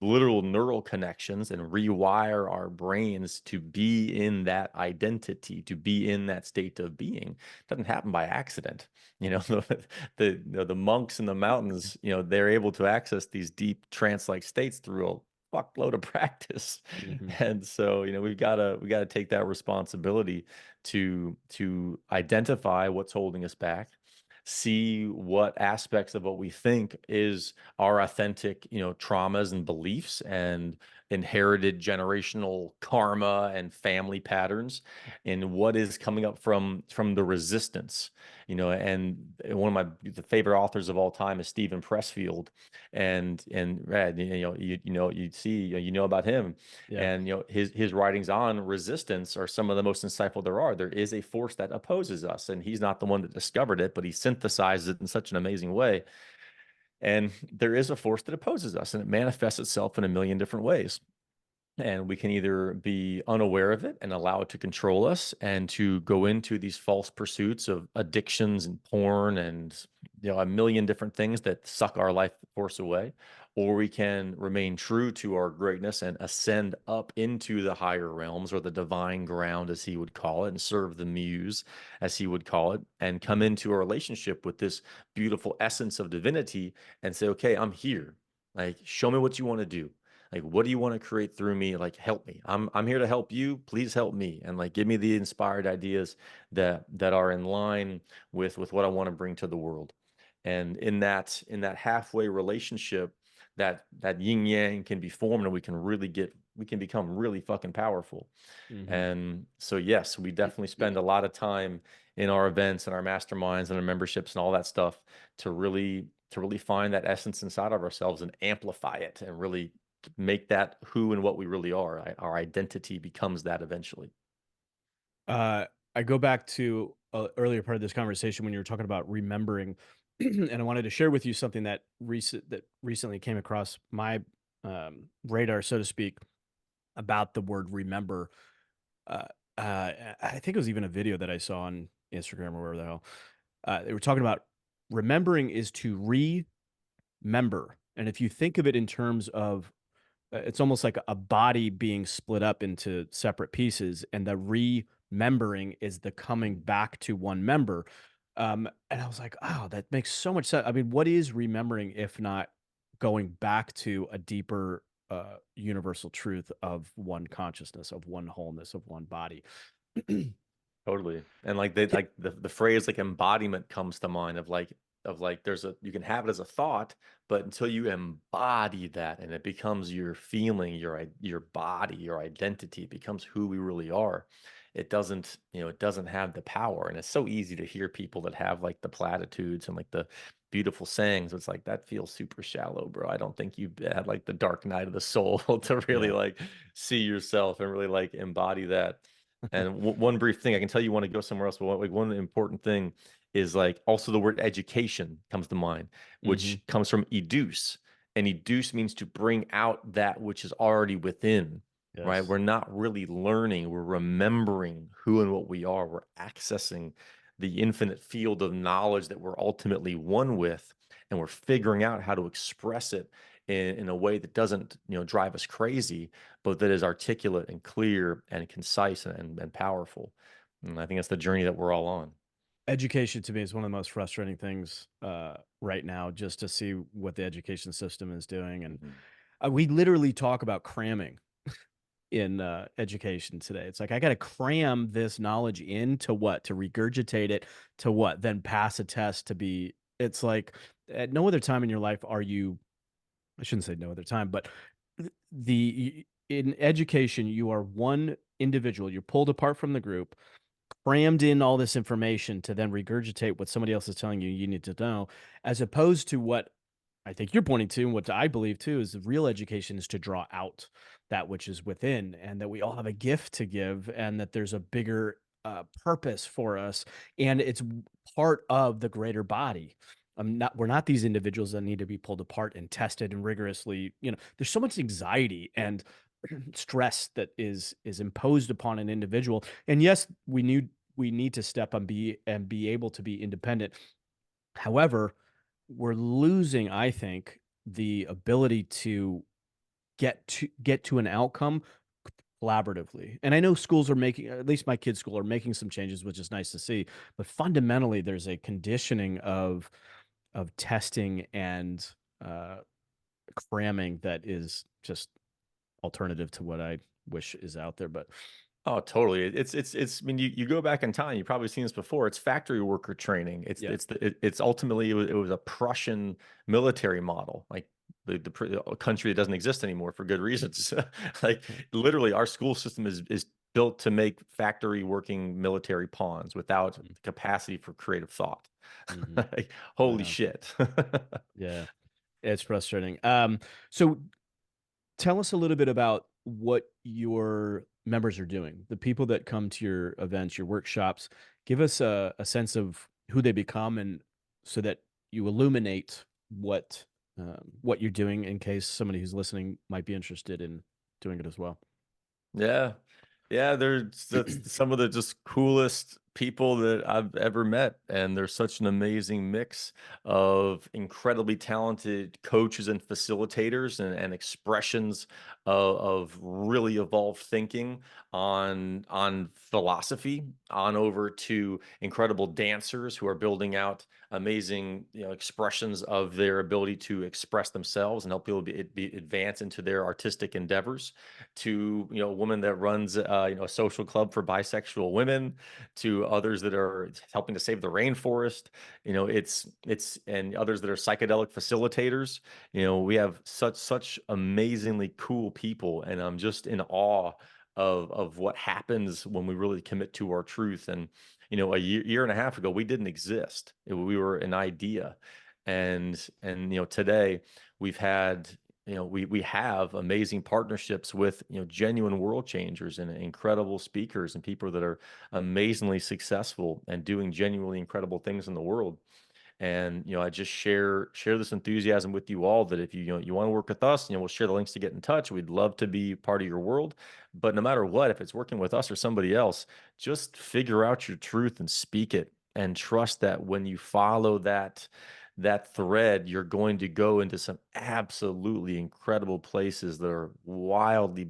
literal neural connections and rewire our brains to be in that identity, to be in that state of being. It doesn't happen by accident. The monks in the mountains, they're able to access these deep trance-like states through a fuckload of practice. Hmm. And so, we gotta take that responsibility to identify what's holding us back, see what aspects of what we think is our authentic, traumas and beliefs and inherited generational karma and family patterns, and what is coming up from the resistance. And one of the favorite authors of all time is Stephen Pressfield, and Red, you know about him, Yeah. and his writings on resistance are some of the most insightful there are. There is a force that opposes us, and he's not the one that discovered it, but he synthesized it in such an amazing way. And there is a force that opposes us, and it manifests itself in a million different ways. And we can either be unaware of it and allow it to control us and to go into these false pursuits of addictions and porn and a million different things that suck our life force away. Or we can remain true to our greatness and ascend up into the higher realms or the divine ground, as he would call it, and serve the muse, as he would call it, and come into a relationship with this beautiful essence of divinity and say, okay, I'm here. Like, show me what you want to do. Like, what do you want to create through me? Like, help me. I'm here to help you. Please help me. And like, give me the inspired ideas that are in line with what I want to bring to the world. And in that halfway relationship, that yin yang can be formed, and we can become really fucking powerful. Hmm. And so, yes, we definitely spend a lot of time in our events and our masterminds and our memberships and all that stuff to really find that essence inside of ourselves and amplify it and really make that who and what we really are. Our identity becomes that eventually. Uh, I go back to a earlier part of this conversation when you were talking about remembering, and I wanted to share with you something that recently came across my radar, so to speak, about the word remember. Uh, I think it was even a video that I saw on Instagram or wherever the hell. They were talking about remembering is to remember, and if you think of it in terms of it's almost like a body being split up into separate pieces, and the remembering is the coming Mm. back to one member. And I was like, "Oh, that makes so much sense." I mean, what is remembering if not going back to a deeper, universal truth of one consciousness, of one wholeness, of one body? Totally. And like the phrase like embodiment comes to mind of like you can have it as a thought, but until you embody that and it becomes your feeling, your body, your identity, it becomes who we really are. It doesn't have the power. And it's so easy to hear people that have like the platitudes and like the beautiful sayings. It's like that feels super shallow, bro. I don't think you've had like the dark night of the soul to really Yeah. like see yourself and really like embody that. And one brief thing, I can tell you want to go somewhere else, but one important thing is like also the word education comes to mind, Mhm. which comes from educe. And educe means to bring out that which is already within, right? Yes. We're not really learning, we're remembering who and what we are. We're accessing the infinite field of knowledge that we're ultimately one with, and we're figuring out how to express it in a way that doesn't, drive us crazy, but that is articulate and clear and concise and powerful. And I think that's the journey that we're all on. Education to me is one of the most frustrating things right now, just to see what the education system is doing. And Mhm. we literally talk about cramming in education today. It's like I got to cram this knowledge into what? To regurgitate it to what? Then pass a test to be. It's like at no other time in your life are you. I shouldn't say no other time, but in education you are one individual. You're pulled apart from the group, crammed in all this information to then regurgitate what somebody else is telling you you need to know, as opposed to what I think you're pointing to, and what I believe too, is the real education is to draw out that which is within, and that we all have a gift to give, and that there's a bigger purpose for us, and it's part of the greater body. We're not these individuals that need to be pulled apart and tested and rigorously. There's so much anxiety and stress that is imposed upon an individual. And yes, we need to step and be able to be independent. However, we're losing, I think, the ability to get to an outcome collaboratively. And I know schools are making, at least my kids' school, are making some changes, which is nice to see. But fundamentally, there's a conditioning of testing and uh, cramming that is just alternative to what I wish is out there. But Oh, totally. It's. I mean, you go back in time. You've probably seen this before. It's factory worker training. yeah. It's ultimately it was a Prussian military model, like a country that doesn't exist anymore for good reasons. Like literally, our school system is built to make factory working military pawns without Mhm. capacity for creative thought. Mhm. Like, holy Wow. shit. Yeah. It's frustrating. So tell us a little bit about what your members are doing. The people that come to your events, your workshops, give us a sense of who they become, and so that you illuminate what you're doing, in case somebody who's listening might be interested in doing it as well. Yeah. Yeah, that's some of the just coolest people that I've ever met. And there's such an amazing mix of incredibly talented coaches and facilitators and expressions of really evolved thinking on philosophy, on over to incredible dancers who are building out amazing, expressions of their ability to express themselves and help people be advance into their artistic endeavors, to a woman that runs a social club for bisexual women, to others that are helping to save the rainforest. It's and others that are psychedelic facilitators. We have such amazingly cool people, and I'm just in awe of what happens when we really commit to our truth. And a year and a half ago, we didn't exist. We were an idea. And today we've had we have amazing partnerships with genuine world changers and incredible speakers and people that are amazingly successful and doing genuinely incredible things in the world. And I just share this enthusiasm with you all, that if you want to work with us, we'll share the links to get in touch. We'd love to be part of your world. But no matter what, if it's working with us or somebody else, just figure out your truth and speak it, and trust that when you follow that thread, you're going to go into some absolutely incredible places that are wildly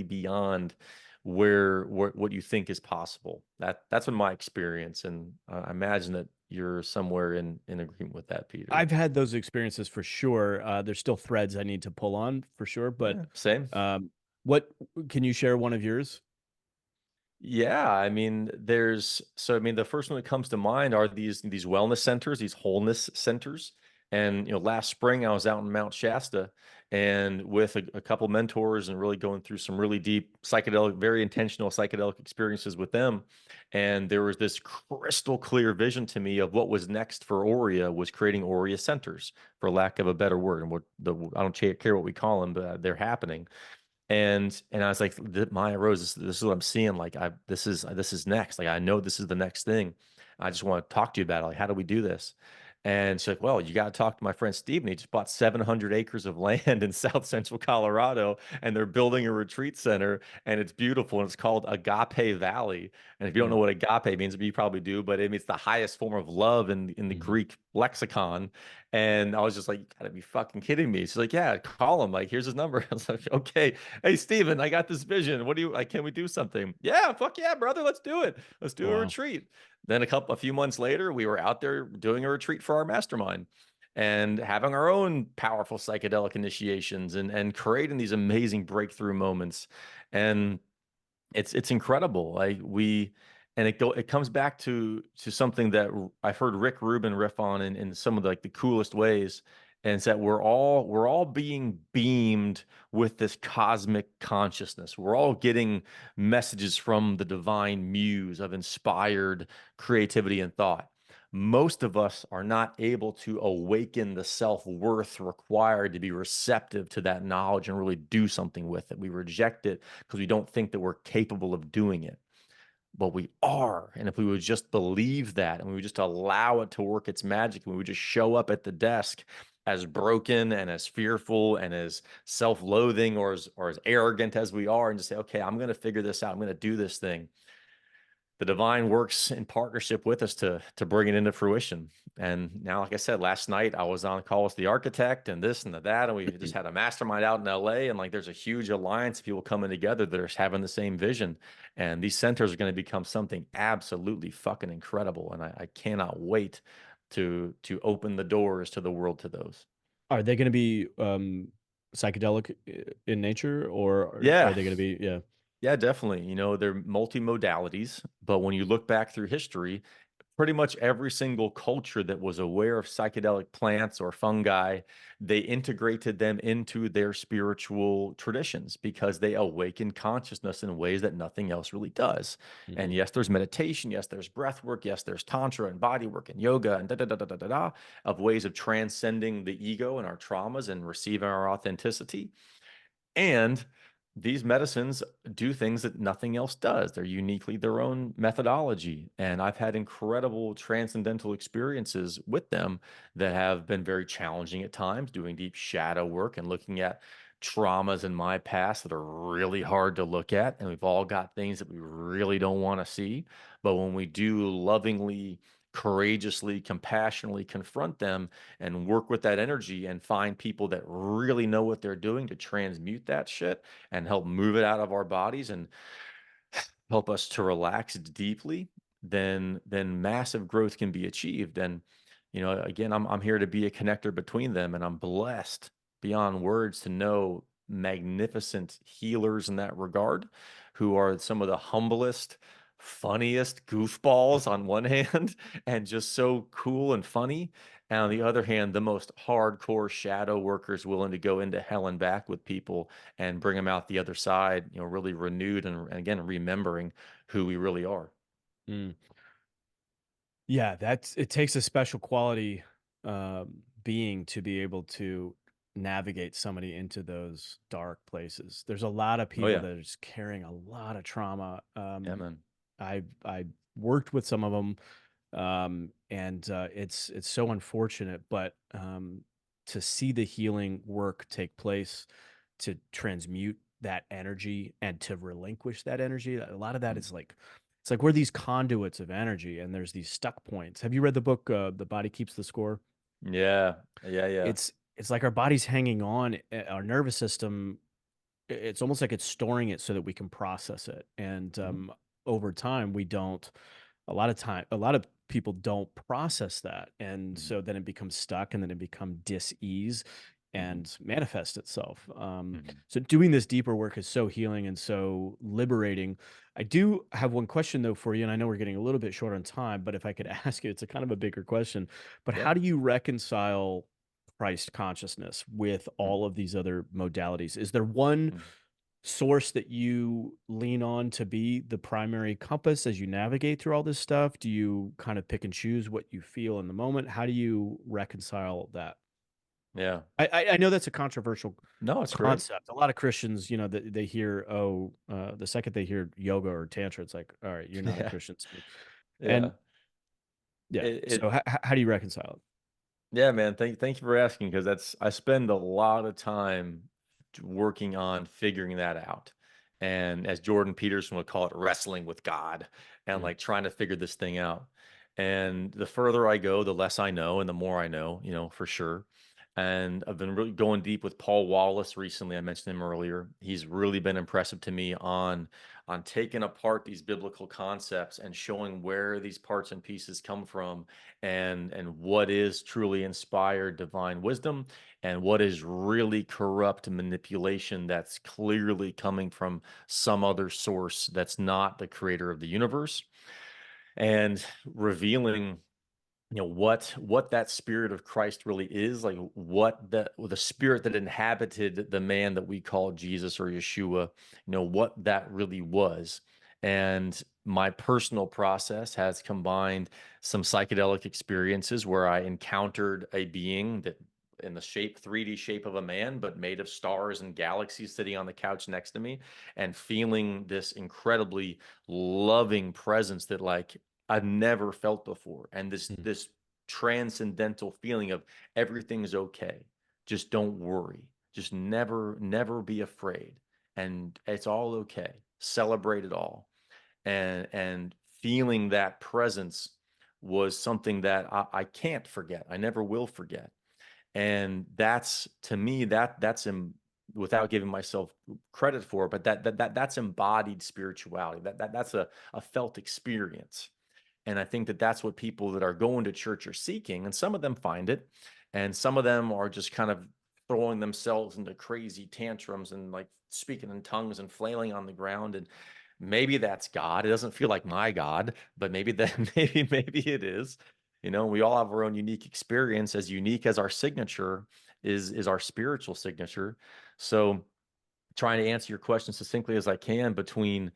beyond where what you think is possible. That's been my experience, and I imagine that you're somewhere in agreement with that, Peter. I've had those experiences for sure. There's still threads I need to pull on for sure, but Yeah, same. what can you share one of yours? Yeah, I mean, the first one that comes to mind are these wellness centers, these wholeness centers. And last spring I was out in Mount Shasta, and with a couple mentors, and really going through some really deep psychedelic, very intentional psychedelic experiences with them. And there was this crystal clear vision to me of what was next for Aurea, was creating Aurea centers, for lack of a better word. And I don't care what we call them, but they're happening. And I was like, Maya Rose, this is what I'm seeing. Like, this is next. Like, I know this is the next thing. I just want to talk to you about it. Like, how do we do this? And she's like, well, you got to talk to my friend Steven. He just bought 700 acres of land in South Central Colorado, and they're building a retreat center, and it's beautiful. And it's called Agape Valley. And if you don't know Mm, what agape means, you probably do, but it means the highest form of love in the mhm, Greek lexicon. And I was just like, you gotta be fucking kidding me. She's like, yeah, call him. Like, here's his number. I was like, okay. Hey, Steven, I got this vision. What do you like? Can we do something? Yeah, fuck yeah, brother. Let's do it. Let's do a Wow. retreat. Then a few months later, we were out there doing a retreat for our mastermind and having our own powerful psychedelic initiations and creating these amazing breakthrough moments. And it's incredible. Like we and it comes back to something that I've heard Rick Rubin riff on in some of the, like the coolest ways. And it's that we're all being beamed with this cosmic consciousness. We're all getting messages from the divine muse of inspired creativity and thought. Most of us are not able to awaken the self-worth required to be receptive to that knowledge and really do something with it. We reject it because we don't think that we're capable of doing it. But we are. And if we would just believe that and we would just allow it to work its magic and we would just show up at the desk as broken and as fearful and as self-loathing or as arrogant as we are and just say, okay, I'm going to figure this out. I'm going to do this thing. The divine works in partnership with us to bring it into fruition. And now, like I said, last night I was on a call with the architect and this and that, and we just had a mastermind out in LA. And like, there's a huge alliance of people coming together that are having the same vision. And these centers are going to become something absolutely fucking incredible. And I cannot wait to open the doors to the world to those. Are they going to be psychedelic in nature, or are Yeah. they going to be? Yeah. Yeah, definitely. They're multi-modalities, but when you look back through history, pretty much every single culture that was aware of psychedelic plants or fungi, they integrated them into their spiritual traditions because they awaken consciousness in ways that nothing else really does. And Hmm. yes, there's meditation, yes, there's breath work, yes, there's tantra and body work and yoga and of ways of transcending the ego and our traumas and receiving our authenticity. And these medicines do things that nothing else does. They're uniquely their own methodology. And I've had incredible transcendental experiences with them that have been very challenging at times, doing deep shadow work and looking at traumas in my past that are really hard to look at. And we've all got things that we really don't want to see. But when we do lovingly, courageously, compassionately confront them and work with that energy and find people that really know what they're doing to transmute that shit and help move it out of our bodies and help us to relax deeply, then massive growth can be achieved. And again, I'm here to be a connector between them, and I'm blessed beyond words to know magnificent healers in that regard, who are some of the humblest, funniest goofballs on one hand, and just so cool and funny. And on the other hand, the most hardcore shadow workers willing to go into hell and back with people and bring them out the other side, really renewed and again, remembering who we really are. Mm. Yeah, it takes a special quality being to be able to navigate somebody into those dark places. There's a lot of Oh people yeah. that are just carrying a lot of trauma. Yeah, man. I worked with some of them, and it's so unfortunate, but to see the healing work take place, to transmute that energy and to relinquish that energy, a lot of that Mm. is like it's like we're these conduits of energy, and there's these stuck points. Have you read the book The Body Keeps the Score? Yeah. Yeah, yeah. It's like our body's hanging on, our nervous system, it's almost like it's storing it so that we can process it. And Mhm. over time, we don't, a lot of people don't process that. And Mhm. so then it becomes stuck and then it becomes dis-ease Mhm. and manifest itself. Mhm. So doing this deeper work is so healing and so liberating. I do have one question though for you, and I know we're getting a little bit short on time, but if I could ask you, it's a kind of a bigger question. But Yeah. how do you reconcile Christ consciousness with Mm. all of these other modalities? Is there one Mm. source that you lean on to be the primary compass as you navigate through all this stuff? Do you kind of pick and choose what you feel in the moment? How do you reconcile that? Yeah. I know that's a controversial No, it's great. concept. A lot of Christians, they hear, oh, the second they hear yoga or tantra, it's like, all right, you're not a Yeah. Christian to me. And Yeah. yeah, It, so it how do you reconcile it? Yeah, man. Thank you for asking because I spend a lot of time working on figuring that out. And as Jordan Peterson would call it, wrestling with God and Mm, like trying to figure this thing out. And the further I go, the less I know, and the more I know, for sure. And I've been really going deep with Paul Wallace recently. I mentioned him earlier. He's really been impressive to me on taking apart these biblical concepts and showing where these parts and pieces come from, and what is truly inspired divine wisdom and what is really corrupt manipulation that's clearly coming from some other source that's not the creator of the universe, and revealing what that spirit of Christ really is, like what the spirit that inhabited the man that we call Jesus or Yeshua, what that really was. And my personal process has combined some psychedelic experiences where I encountered a being that in the 3D shape of a man, but made of stars and galaxies sitting on the couch next to me, and feeling this incredibly loving presence that like I've never felt before. And Mm. this transcendental feeling of everything's okay. Just don't worry. Just never be afraid. And it's all okay. Celebrate it all. And feeling that presence was something that I can't forget. I never will forget. And that's, to me, without giving myself credit for it, but that's embodied spirituality. That's a felt experience. And I think that that's what people that are going to church are seeking. And some of them find it, and some of them are just kind of throwing themselves into crazy tantrums and like speaking in tongues and flailing on the ground. And maybe that's God. It doesn't feel like my God, but maybe that maybe it is. We all have our own unique experience, as unique as our signature is our spiritual signature. So trying to answer your question succinctly as I can, between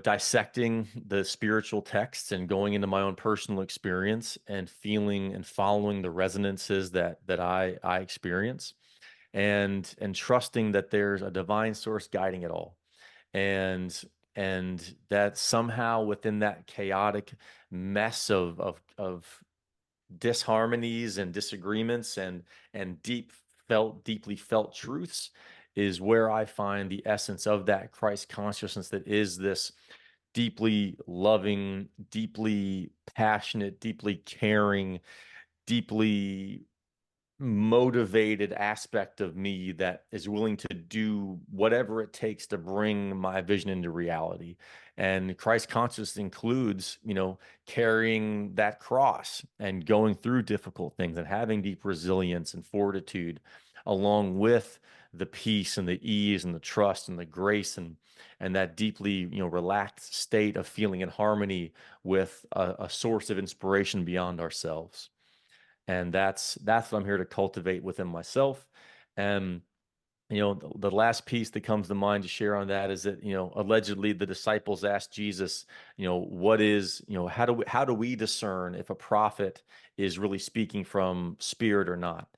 dissecting the spiritual texts and going into my own personal experience and feeling and following the resonances that I experience, and trusting that there's a divine source guiding it all, and and that somehow within that chaotic mess of disharmonies and disagreements and deeply felt truths is where I find the essence of that Christ consciousness, that is this deeply loving, deeply passionate, deeply caring, deeply motivated aspect of me that is willing to do whatever it takes to bring my vision into reality. And Christ consciousness includes, carrying that cross and going through difficult things and having deep resilience and fortitude, along with the peace and the ease and the trust and the grace and that deeply, relaxed state of feeling in harmony with a source of inspiration beyond ourselves. And that's what I'm here to cultivate within myself. And the last piece that comes to mind to share on that is that allegedly the disciples asked Jesus, what is, how do we discern if a prophet is really speaking from spirit or not?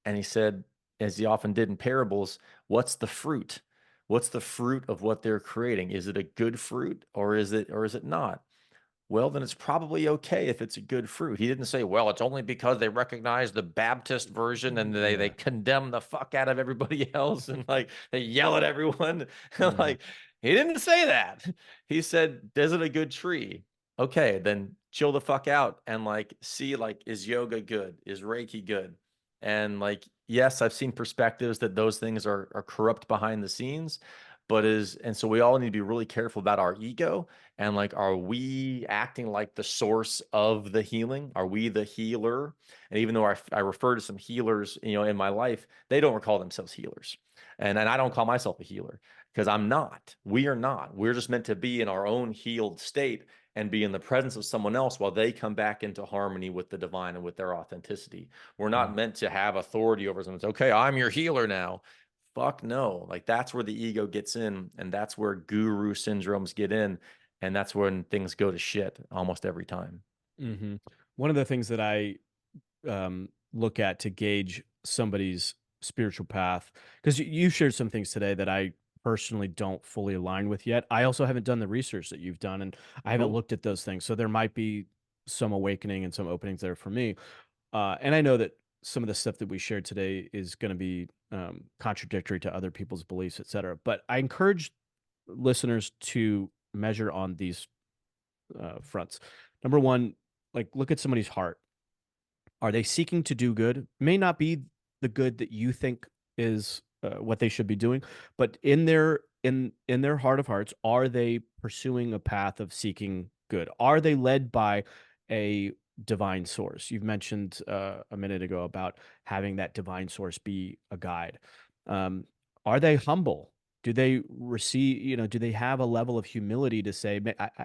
And he said, as he often did in parables, what's the fruit? What's the fruit of what they're creating? Is it a good fruit, or is it not? Well, then it's probably okay if it's a good fruit. He didn't say, well, it's only because they recognize the Baptist version and they Yeah. condemn the fuck out of everybody else and like they yell at everyone. Mhm. Like, he didn't say that. He said, is it a good tree? Okay, then chill the fuck out and like see, like, is yoga good? Is Reiki good? And like, yes, I've seen perspectives that those things are corrupt behind the scenes, and so we all need to be really careful about our ego, and like, are we acting like the source of the healing? Are we the healer? And even though I refer to some healers, in my life, they don't call themselves healers. And I don't call myself a healer because I'm not. We are not. We're just meant to be in our own healed state and be in the presence of someone else while they come back into harmony with the divine and with their authenticity. We're not Mm. meant to have authority over someone. It's okay, I'm your healer now. Fuck no. Like, that's where the ego gets in, and that's where guru syndromes get in, and that's when things go to shit almost every time. Hmm. One of the things that I look at to gauge somebody's spiritual path, because you shared some things today that I personally don't fully align with yet. I also haven't done the research that you've done, and I haven't Cool. looked at those things. So there might be some awakening and some openings there for me. And I know that some of the stuff that we shared today is going to be contradictory to other people's beliefs, et cetera. But I encourage listeners to measure on these fronts. Number one, like look at somebody's heart. Are they seeking to do good? May not be the good that you think is what they should be doing, but in their heart of hearts, are they pursuing a path of seeking good? Are they led by a divine source? You've mentioned a minute ago about having that divine source be a guide. Um, are they humble? Do they receive, do they have a level of humility to say,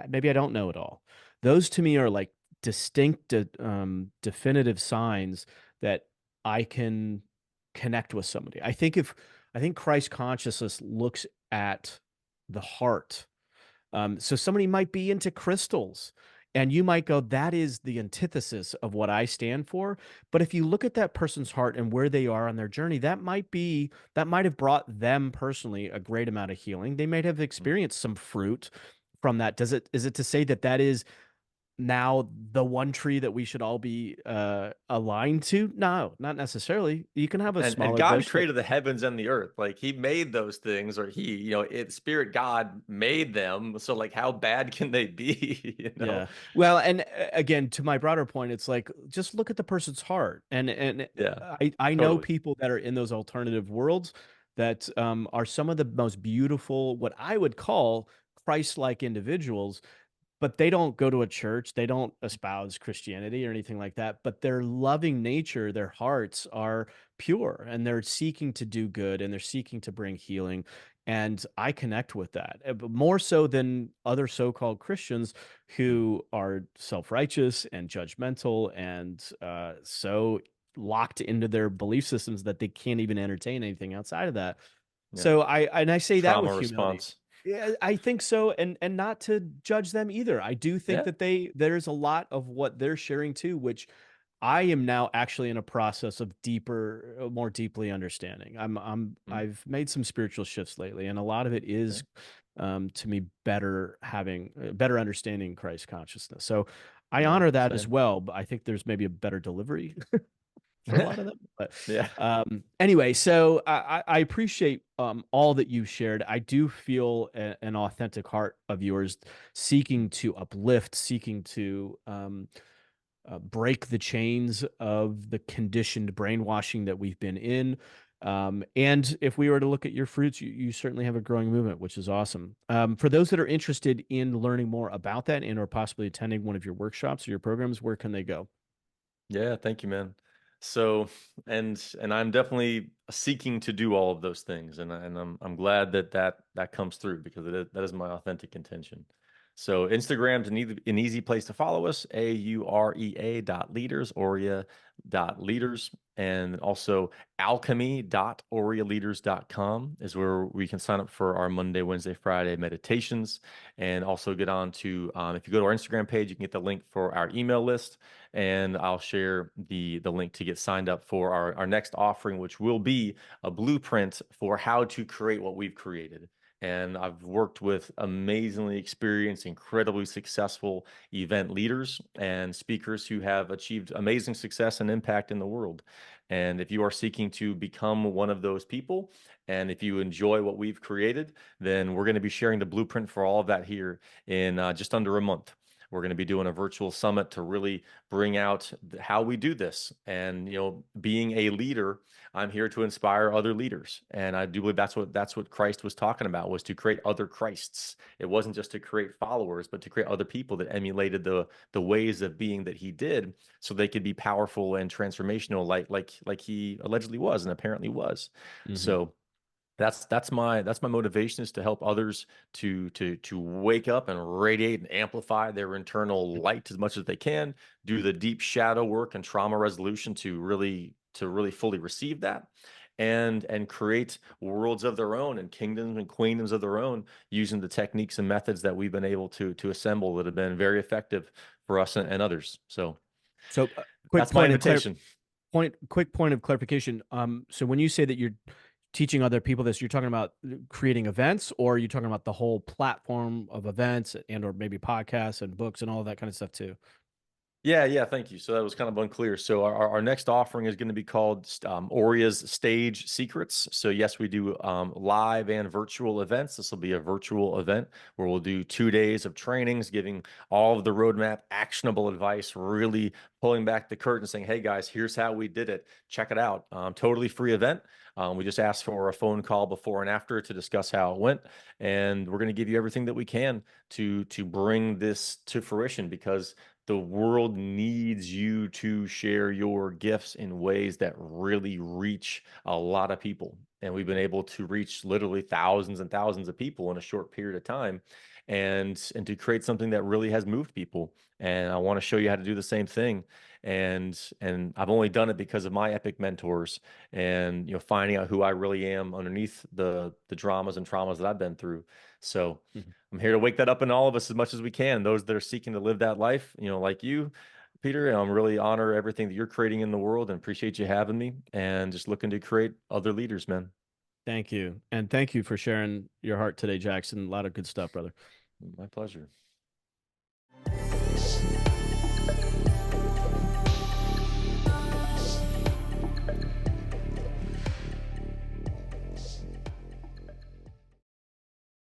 maybe I don't know it all? Those to me are like distinct, definitive signs that I can connect with somebody. I think Christ consciousness looks at the heart. So somebody might be into crystals, and you might go, that is the antithesis of what I stand for. But if you look at that person's heart and where they are on their journey, that might have brought them personally a great amount of healing. They might have Mm. experienced some fruit from that. Is it to say that that is now the one tree that we should all be aligned to? No, not necessarily. You can have a And smaller God bush that, created the heavens and the earth. Like he made those things, or spirit God made them. So like how bad can they be, you know? yeah. Well, and again, to my broader point, it's like just look at the person's heart. And Yeah, I know totally. people that are in those alternative worlds that are some of the most beautiful, what I would call Christ-like individuals, but they don't go to a church. They don't espouse Christianity or anything like that. But their loving nature, their hearts are pure and they're seeking to do good and they're seeking to bring healing. And I connect with that but more so than other so called Christians Mm. who are self righteous and judgmental and so locked into their belief systems that they can't even entertain anything outside of that. Yeah. So I say that with Trauma humility. response. Yeah, I think so, and not to judge them either. I do think Yeah. that there's a lot of what they're sharing too, which I am now actually in a process of more deeply understanding. Mm. I've made some spiritual shifts lately, and a lot of it Yeah. is to me better having better understanding Christ consciousness. So I Yeah. honor that as Same. well, but I think there's maybe a better delivery for a lot of them. But Yeah. anyway, so I appreciate all that you shared. I do feel an authentic heart of yours Mm. seeking to uplift, seeking to break the chains of the conditioned brainwashing that we've been in. And if we were to look at your fruits, you certainly have a growing movement, which is awesome. For those that are interested in learning more about that and or possibly attending one of your workshops or your programs, where can they go? Yeah, thank you, man. So, and I'm definitely seeking to do all of those things, and I'm glad that that comes through because that is my authentic intention. So, Instagram's an easy place to follow us, aurea.leaders, aurea.leaders, and also alchemy.aurealeaders.com is where we can sign up for our Monday, Wednesday, Friday meditations, and also get on to if you go to our Instagram page, you can get the link for our email list, and I'll share the link to get signed up for our next offering, which will be a blueprint for how to create what we've created. And I've worked with amazingly experienced, incredibly successful event leaders and speakers who have achieved amazing success and impact in the world. And if you are seeking to become one of those people, and if you enjoy what we've created, then we're going to be sharing the blueprint for all of that here in just under a month. We're going to be doing a virtual summit to really bring out how we do this. And being a leader, I'm here to inspire other leaders, and I do believe that's what Christ was talking about, was to create other Christs. It wasn't just to create followers, but to create other people that emulated the ways of being that he did, so they could be powerful and transformational, like he allegedly was and apparently was. Hmm. So that's my motivation, is to help others to wake up and radiate and amplify their internal light as much as they can, do the deep shadow work and trauma resolution to really fully receive that, and create worlds of their own and kingdoms and queendoms of their own, using the techniques and methods that we've been able to assemble that have been very effective for us and others. So So, that's my invitation. quick point of clarification. So when you say that you're teaching other people this, you're talking about creating events, or are you talking about the whole platform of events and or maybe podcasts and books and all of that kind of stuff too? Yeah, thank you. So that was kind of unclear. So our next offering is going to be called Aurea's Stage Secrets. So yes, we do live and virtual events. This will be a virtual event where we'll do 2 days of trainings, giving all of the roadmap, actionable advice, really pulling back the curtain, saying, "Hey guys, here's how we did it. Check it out." Totally free event. We just asked for a phone call before and after to discuss how it went, and we're going to give you everything that we can to bring this to fruition because the world needs you to share your gifts in ways that really reach a lot of people. And we've been able to reach literally thousands and thousands of people in a short period of time and to create something that really has moved people. And I want to show you how to do the same thing. And I've only done it because of my epic mentors and finding out who I really am underneath the dramas and traumas that I've been through. So Mhm. I'm here to wake that up in all of us as much as we can. Those that are seeking to live that life, like you, Peter, and I'm really honor everything that you're creating in the world and appreciate you having me and just looking to create other leaders, man. Thank you. And thank you for sharing your heart today, Jackson. A lot of good stuff, brother. My pleasure.